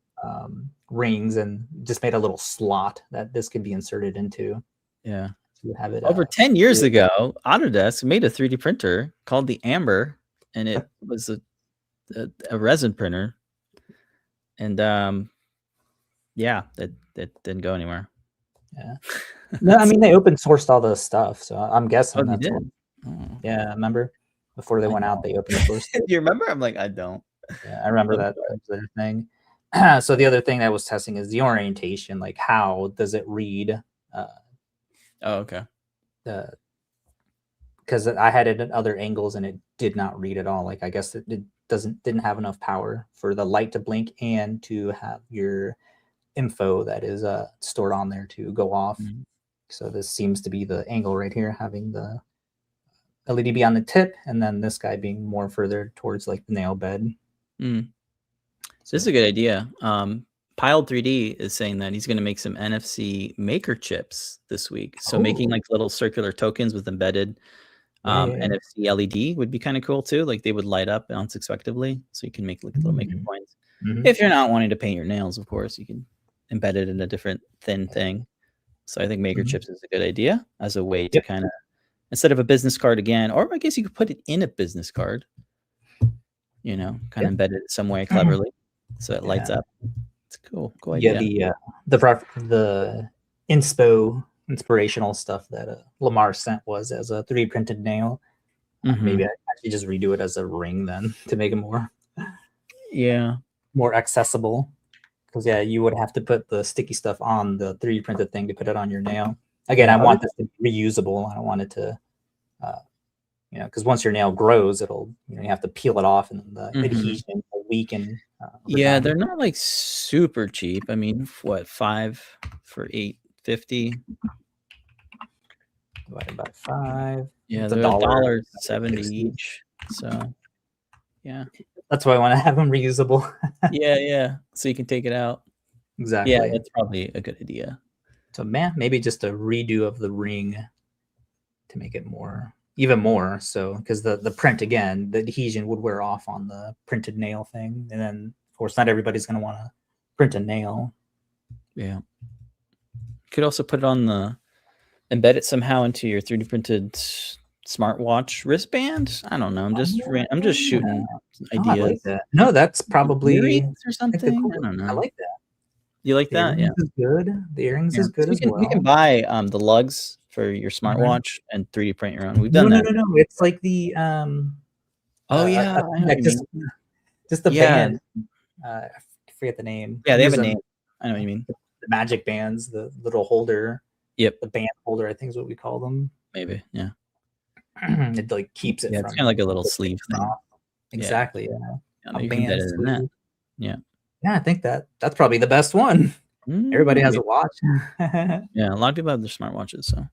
rings, and just made a little slot that this could be inserted into. Yeah. To have it over 10 years ago, Autodesk made a 3D printer called the Amber, and it was a resin printer. And yeah, that didn't go anywhere. Yeah. No, I mean they open sourced all the stuff, so I'm guessing they that's what. did. Oh. Yeah, remember before they went out, they open sourced. Do you remember? I'm like, I don't. Yeah, I remember that was their thing. So the other thing that I was testing is the orientation. Like, how does it read? Oh, okay. Because I had it at other angles and it did not read at all. Like, I guess it didn't have enough power for the light to blink and to have your info that is stored on there to go off. Mm-hmm. So this seems to be the angle right here, having the LED be on the tip, and then this guy being more further towards like the nail bed. Mm. So this is a good idea. Piled 3D is saying that he's going to make some NFC maker chips this week. So making like little circular tokens with embedded NFC LED would be kind of cool too. Like they would light up unsuspectively, so you can make like little maker coins. If you're not wanting to paint your nails, of course, you can embed it in a different thin thing. So I think maker chips is a good idea as a way to kind of, instead of a business card again, or I guess you could put it in a business card, you know, kind of embed it some way cleverly so it lights up. It's cool. Cool idea. Yeah, the inspirational stuff that Lamar sent was as a 3D printed nail. Maybe I actually just redo it as a ring then to make it more more accessible. Because you would have to put the sticky stuff on the 3D printed thing to put it on your nail. Again, I want this to be reusable. I don't want it to, because once your nail grows, it'll you have to peel it off, and the adhesion will weaken. Yeah, they're not like super cheap. I mean, what, 5 for $8.50? Divided by 5. Yeah, they're $1.70 each. So, yeah. That's why I want to have them reusable. yeah. So you can take it out. Exactly. Yeah, that's probably a good idea. So, maybe just a redo of the ring to make it even more. So, because the print, again, the adhesion would wear off on the printed nail thing. And then, of course, not everybody's going to want to print a nail. Yeah. You could also put it on embed it somehow into your 3D printed smartwatch wristband. I don't know. I'm just shooting ideas. I like that. No, that's probably earrings or something. I don't know. I like that. You like that? Yeah. Is good. The earrings is good as well. You can buy the lugs for your smartwatch and 3D print your own. We've done that. No. It's like the just the band. I forget the name. Yeah, they have a name. I know what you mean. The magic bands, the little holder. Yep. The band holder, I think is what we call them. Maybe, yeah. It like keeps it. Yeah, it's kind of like a little sleeve thing. Exactly. Yeah. You can embed it in that. Yeah. Yeah, I think that's probably the best one. Everybody has a watch. Yeah, a lot of people have their smartwatches, so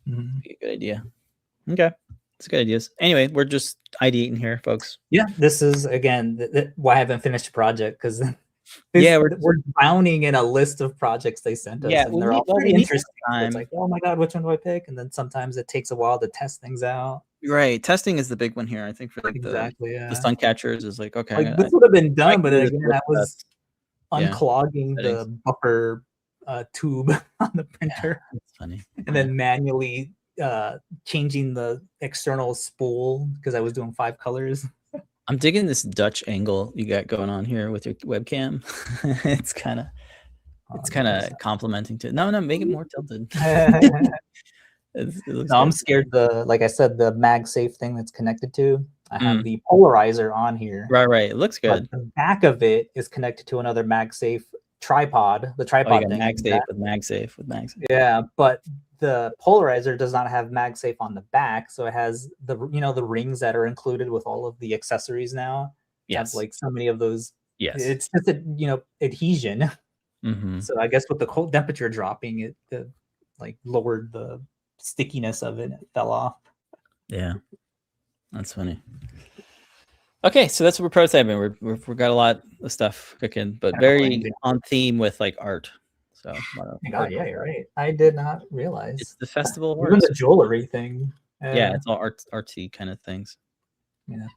be a good idea. Okay, it's good ideas. Anyway, we're just ideating here, folks. Yeah, this is again why I haven't finished a project, because we're drowning in a list of projects they sent us. Yeah, and they're all pretty interesting. It's like, oh my god, which one do I pick? And then sometimes it takes a while to test things out. Right, testing is the big one here. I think for like the Suncatchers is like, okay, like, this would have been done, but again, that was unclogging the buffer tube on the printer. That's funny. And then manually changing the external spool because I was doing 5 colors. I'm digging this Dutch angle you got going on here with your webcam. It's kind of complimenting to. No, make it more tilted. I'm scared. Like I said, the MagSafe thing that's connected to. I have the polarizer on here. Right. It looks good. But the back of it is connected to another MagSafe tripod. The tripod thing. MagSafe with MagSafe. Yeah, but the polarizer does not have MagSafe on the back, so it has the rings that are included with all of the accessories now. Yes, like so many of those. Yes, it's just adhesion. So I guess with the cold temperature dropping, it like lowered the stickiness of it. And it fell off. Yeah, that's funny. Okay, so that's what we're prototyping. We've got a lot of stuff cooking, but very on theme with like art. So, yeah, you're right. I did not realize it's the festival of art. Even the jewelry thing. Yeah, it's all artsy kind of things. Yeah,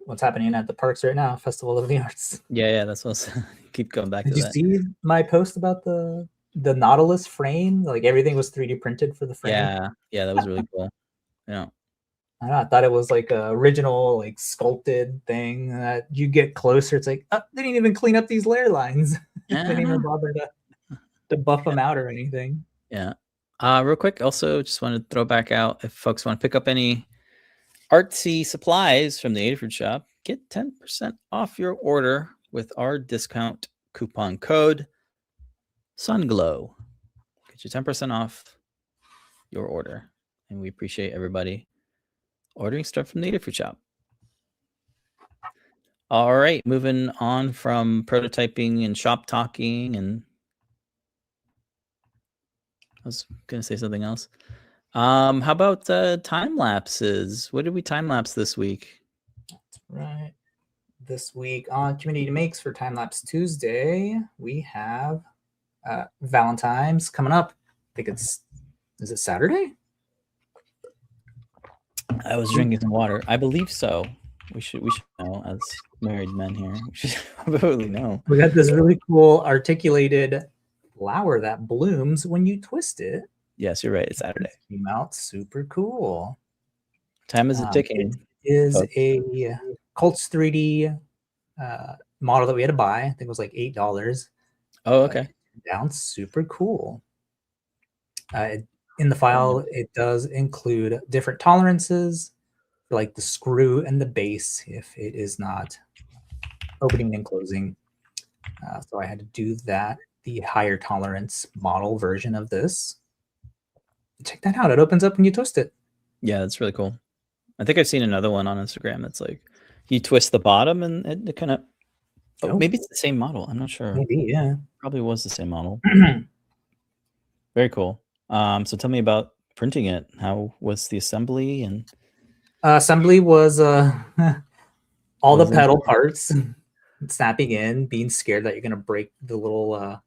what's happening at the parks right now, Festival of the Arts. Yeah, that's what I was keep going back Did to you that. see my post about the Nautilus frame? Like everything was 3D printed for the frame. Yeah, that was really cool. Yeah. I don't know, I thought it was like a original, like sculpted thing that you get closer. It's like, oh, they didn't even clean up these layer lines. They didn't even bother to buff them out or anything. Yeah. Real quick, also just want to throw back out if folks want to pick up any artsy supplies from the Adafruit shop, get 10% off your order with our discount coupon code SUNGLOW. Get you 10% off your order. And we appreciate everybody ordering stuff from the Adafruit shop. All right, moving on from prototyping and shop talking, and I was gonna say something else. How about time lapses? What did we time lapse this week? That's right. This week on Community Makes for Timelapse Tuesday, we have Valentine's coming up. I think is it Saturday? I was drinking some water. I believe so. We should know as married men here. We should probably know. We got this really cool articulated flower that blooms when you twist it. Yes, you're right. It's Saturday. It came out super cool. Time is ticking. It is a Cults 3D model that we had to buy. I think it was like $8. Oh, okay. Sounds super cool. In the file, it does include different tolerances, like the screw and the base, if it is not opening and closing. So I had to do that, the higher tolerance model version of this. Check that out. It opens up when you twist it. Yeah, that's really cool. I think I've seen another one on Instagram. It's like you twist the bottom and it kind of. Oh, maybe it's the same model. I'm not sure. Maybe, yeah. Probably was the same model. Very cool. So tell me about printing it. How was the assembly? And assembly was all the pedal parts snapping in, being scared that you're gonna break the little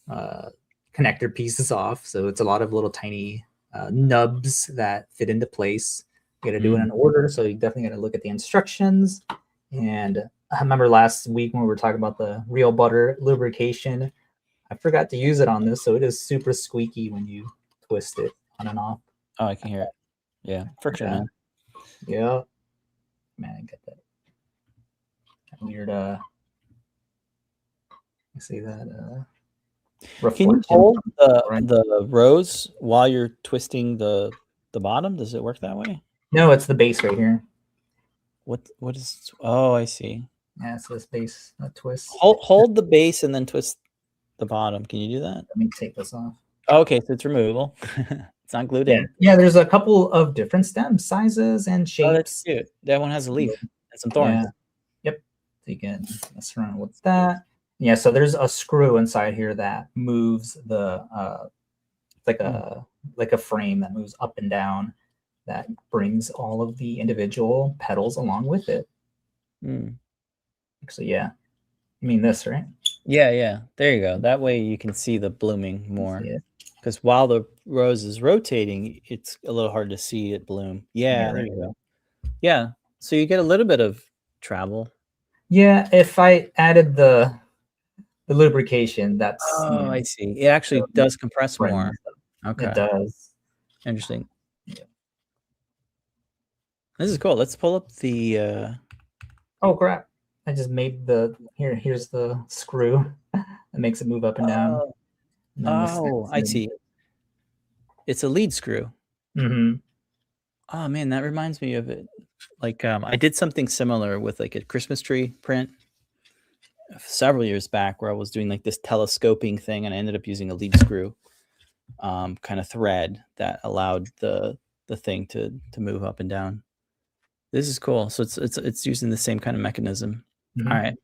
connector pieces off. So it's a lot of little tiny nubs that fit into place. You got to do it in order, so you definitely got to look at the instructions. And I remember last week when we were talking about the real butter lubrication, I forgot to use it on this, so it is super squeaky when you twist it on and off. Oh, I can hear it. Yeah, friction, man. Yeah, man, I get that. Weird. I see that. Can you hold the rose while you're twisting the bottom? Does it work that way? No, it's the base right here. What is? Oh, I see. Yeah, it's this base twist. Hold the base and then twist the bottom. Can you do that? Let me take this off. Oh, okay, so it's removable. It's not glued in. Yeah, there's a couple of different stem sizes and shapes. Oh, that's cute. That one has a leaf and some thorns. Yeah. Yep. So you can mess around with that. Yeah, so there's a screw inside here that moves the like a frame that moves up and down that brings all of the individual petals along with it. Actually, yeah. You mean this, right? Yeah. There you go. That way you can see the blooming more. Because while the rose is rotating, it's a little hard to see it bloom. Yeah, there you go. Yeah. So you get a little bit of travel. Yeah, if I added the lubrication, that's I see. It actually does compress more. Okay. It does. Interesting. Yeah. This is cool. Let's pull up the oh crap. I just made here's the screw that makes it move up and down. Oh, I see. It's a lead screw. Oh man, that reminds me of it. Like I did something similar with like a Christmas tree print several years back where I was doing like this telescoping thing, and I ended up using a lead screw kind of thread that allowed the thing to move up and down. This is cool. So it's using the same kind of mechanism. All right.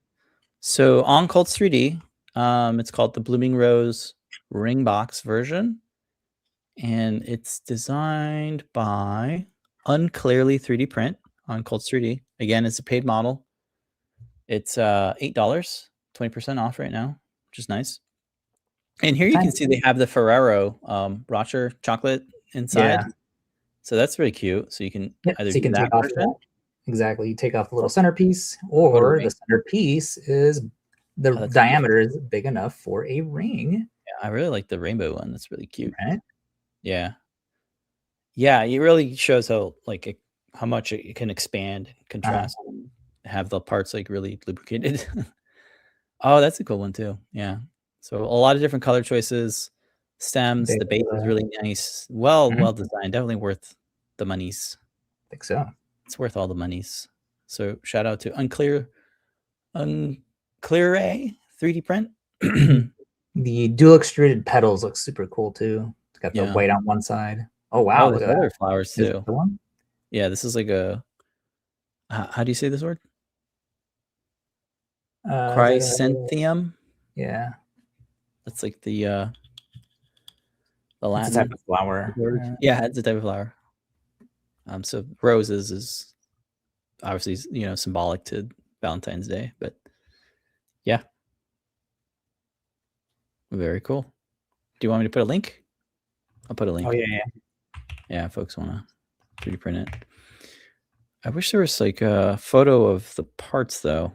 So on Cults 3D, it's called the Blooming Rose Ring Box version, and it's designed by Unclearly 3D Print on Cults 3D. Again, it's a paid model. It's $8, 20% off right now, which is nice. And here you can see they have the Ferrero Rocher chocolate inside. Yeah. So that's really cute. So you can either do that version. exactly. You take off the little centerpiece, or ring. the centerpiece is the that's diameter is big enough for a ring. Yeah, I really like the rainbow one. That's really cute. Right? Yeah. Yeah, it really shows how how much it can expand, contrast, and have the parts like really lubricated. Oh, that's a cool one too. Yeah. So a lot of different color choices, stems. The base is really nice. Well designed. Definitely worth the monies. I think so. It's worth all the monies. So shout out to Unclear A 3D print. The dual extruded petals look super cool too. It's got the white on one side. Oh wow! Oh, there's other flowers too. The one? Yeah, this is like a. How do you say this word? Chrysanthemum. Yeah, that's like the Latin type of flower. Yeah, it's a type of flower. So roses is obviously symbolic to Valentine's Day, but yeah, very cool. Do you want me to put a link? I'll put a link. Oh yeah. Yeah, folks want to 3D print it. I wish there was like a photo of the parts though.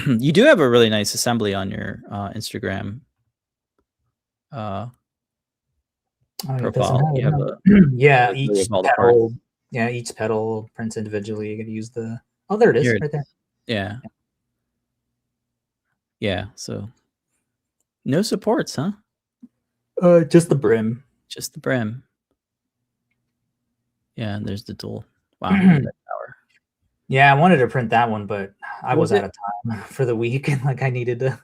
You do have a really nice assembly on your Instagram profile. You have yeah, each petal. Yeah, each petal prints individually. You can use the. Oh, there it is, right there. Yeah. Yeah. So no supports, huh? Just the brim. Just the brim. Yeah, and there's the tool. Wow. That power. Yeah, I wanted to print that one, but I was out of time for the week, and like I needed to.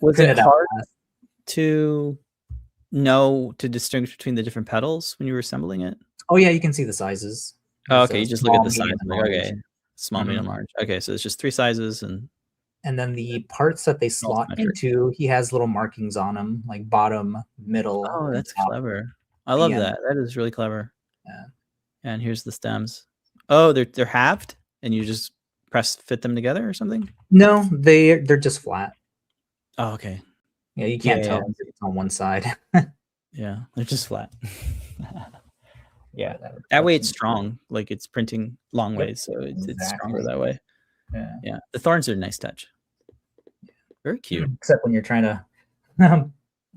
Was it hard to know to distinguish between the different petals when you were assembling it? Oh yeah, you can see the sizes. Oh, okay, you just look at the size. Okay, small, medium, large. Okay, so it's just 3 sizes, and then the parts that they slot into, he has little markings on them, like bottom, middle. Oh, that's clever. I love that. That is really clever. Yeah. And here's the stems. Oh, they're halved, and you just fit them together or something? No, they're just flat. Oh, okay. Yeah, you can't tell it's on one side. Yeah, they're just flat. Yeah, that way it's strong. Like it's printing long ways, so it's stronger that way. Yeah. The thorns are a nice touch. Very cute. Except when you're trying to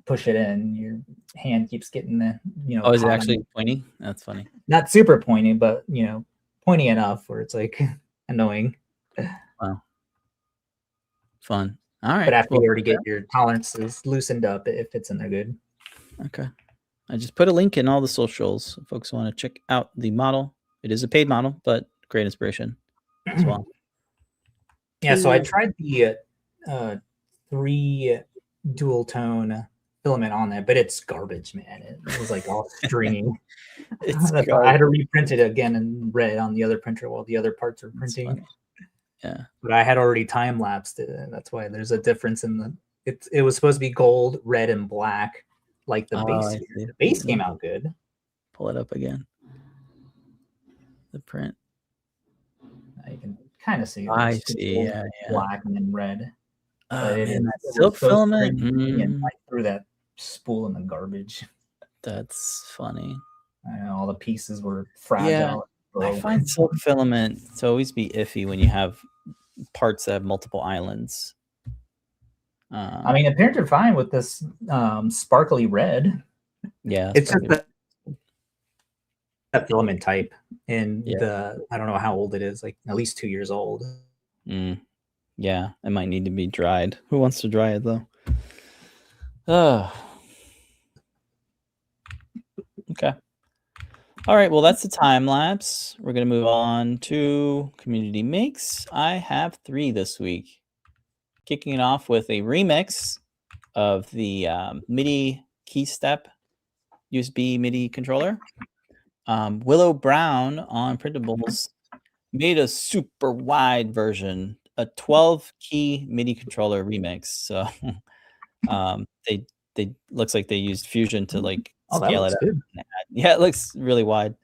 push it in, your hand keeps getting the Oh, is it actually pointy? That's funny. Not super pointy, but pointy enough where it's like annoying. Wow. Fun. All right. But after you already get your tolerances loosened up, it fits in there good. Okay. I just put a link in all the socials if folks want to check out the model. It is a paid model, but great inspiration as well. Yeah, so I tried the 3 dual tone filament on that, but it's garbage, man. It was like all stringy. I had to reprint it again in red on the other printer while the other parts are printing. Yeah, but I had already time lapsed it, and that's why there's a difference in the. It was supposed to be gold, red, and black, like the base. The base came out good. Pull it up again. The print. You can kind of see. I see. Yeah, black and then red. And that silk filament. And I threw that spool in the garbage. That's funny. I know all the pieces were fragile. Yeah, I find silk filament to always be iffy when you have parts that have multiple islands. I mean, it printed fine with this sparkly red. Yeah, it's just that filament type, and I don't know how old it is, like at least 2 years old. Yeah, it might need to be dried. Who wants to dry it though? Okay. All right, well, that's the time lapse. We're going to move on to Community Makes. I have 3 this week. Kicking it off with a remix of the MIDI keystep USB MIDI controller. Willow Brown on Printables made a super wide version, a 12-key MIDI controller remix. So they looks like they used Fusion to like scale it up. Yeah, it looks really wide.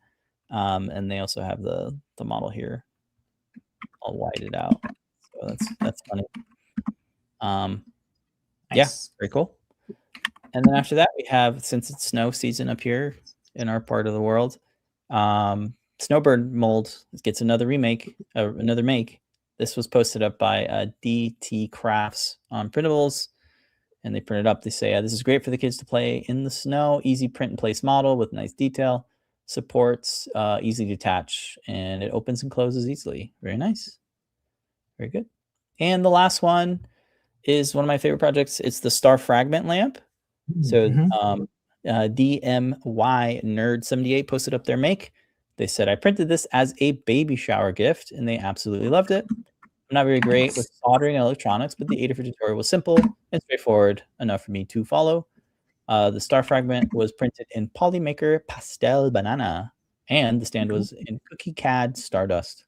And they also have the model here all widened out. So that's funny. Nice. Yeah, very cool. And then after that we have, since it's snow season up here in our part of the world, Snowbird mold gets another remake, another make. This was posted up by DT Crafts on Printables, and they print it up. They say, this is great for the kids to play in the snow. Easy print and place model with nice detail. Supports easy detach, and it opens and closes easily. Very nice. Very good. And the last one is one of my favorite projects. It's the Star Fragment lamp. So DMY Nerd 78 posted up their make. They said, I printed this as a baby shower gift, and they absolutely loved it. I'm not very great with soldering and electronics, but the Adafruit tutorial was simple and straightforward enough for me to follow. The Star Fragment was printed in PropMaker Pastel Banana, and the stand was in Cookie CAD Stardust.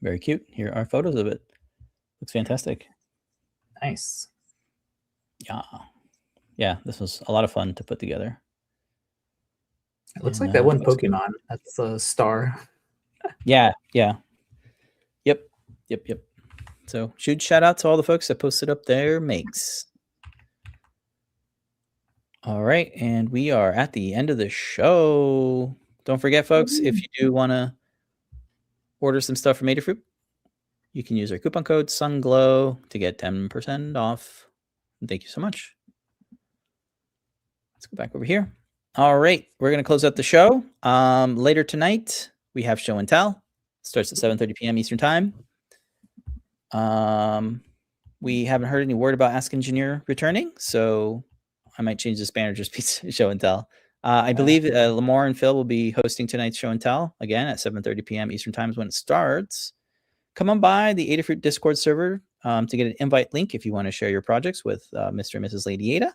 Very cute. Here are photos of it. Looks fantastic. Nice. Yeah, this was a lot of fun to put together. It looks like that one Pokemon. That's a star. Yeah. Yep. So huge shout out to all the folks that posted up their makes. All right, and we are at the end of the show. Don't forget, folks, if you do want to order some stuff from Adafruit, you can use our coupon code SUNGLOW to get 10% off. And thank you so much. Let's go back over here. All right, we're going to close out the show. Later tonight, we have Show and Tell. Starts at 7:30 p.m. Eastern Time. We haven't heard any word about Ask Engineer returning, so I might change this banner just be Show and Tell. I believe Lamar and Phil will be hosting tonight's Show and Tell again at 7:30 p.m. Eastern Time is when it starts. Come on by the Adafruit Discord server to get an invite link if you want to share your projects with Mr. and Mrs. Lady Ada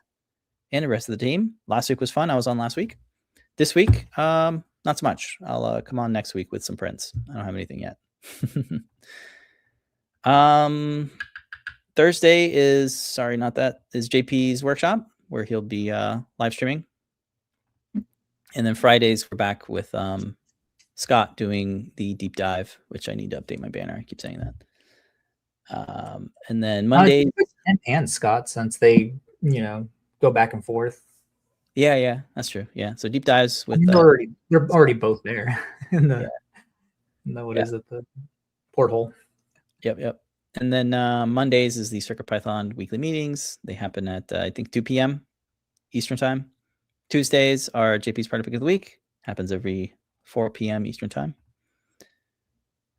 and the rest of the team. Last week was fun. I was on last week. This week, not so much. I'll come on next week with some prints. I don't have anything yet. Thursday is JP's workshop where he'll be live streaming. And then Fridays we're back with Scott doing the deep dive, which I need to update my banner. I keep saying that. And then Monday and Scott, since they go back and forth. Yeah, that's true. Yeah, so deep dives with they're already both there in the is it, the porthole. Yep. And then Mondays is the CircuitPython weekly meetings. They happen at I think 2 p.m. Eastern Time. Tuesdays are JP's Product Pick of the Week. Happens every 4 p.m. Eastern Time.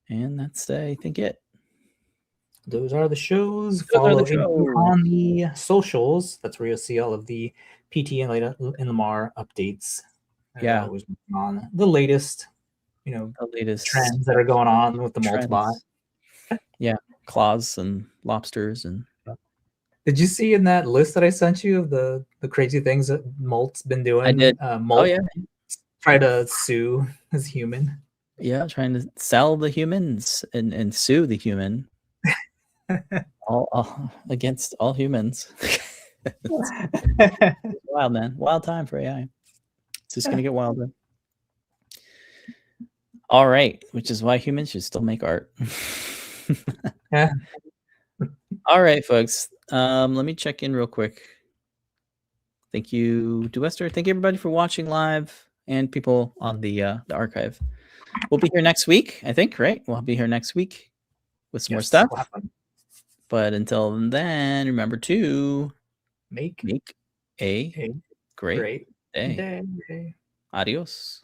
And that's I think it. Those are the shows. Follow on the socials. That's where you'll see all of the PT and Lamar updates. Yeah, always on the latest, trends that are going on with the Multibot. Yeah, claws and lobsters and. Did you see in that list that I sent you of the crazy things that Molt's been doing? I did. Molt try to sue his human. Yeah, trying to sell the humans and sue the human. all against all humans. Wild, man. Wild time for AI. It's just gonna get wilder. All right, which is why humans should still make art. All right, folks. Let me check in real quick. Thank you, Duester. Thank you everybody for watching live and people on the archive. We'll be here next week, I think, right? We'll be here next week with some more stuff. But until then, remember to make a great day. Adios.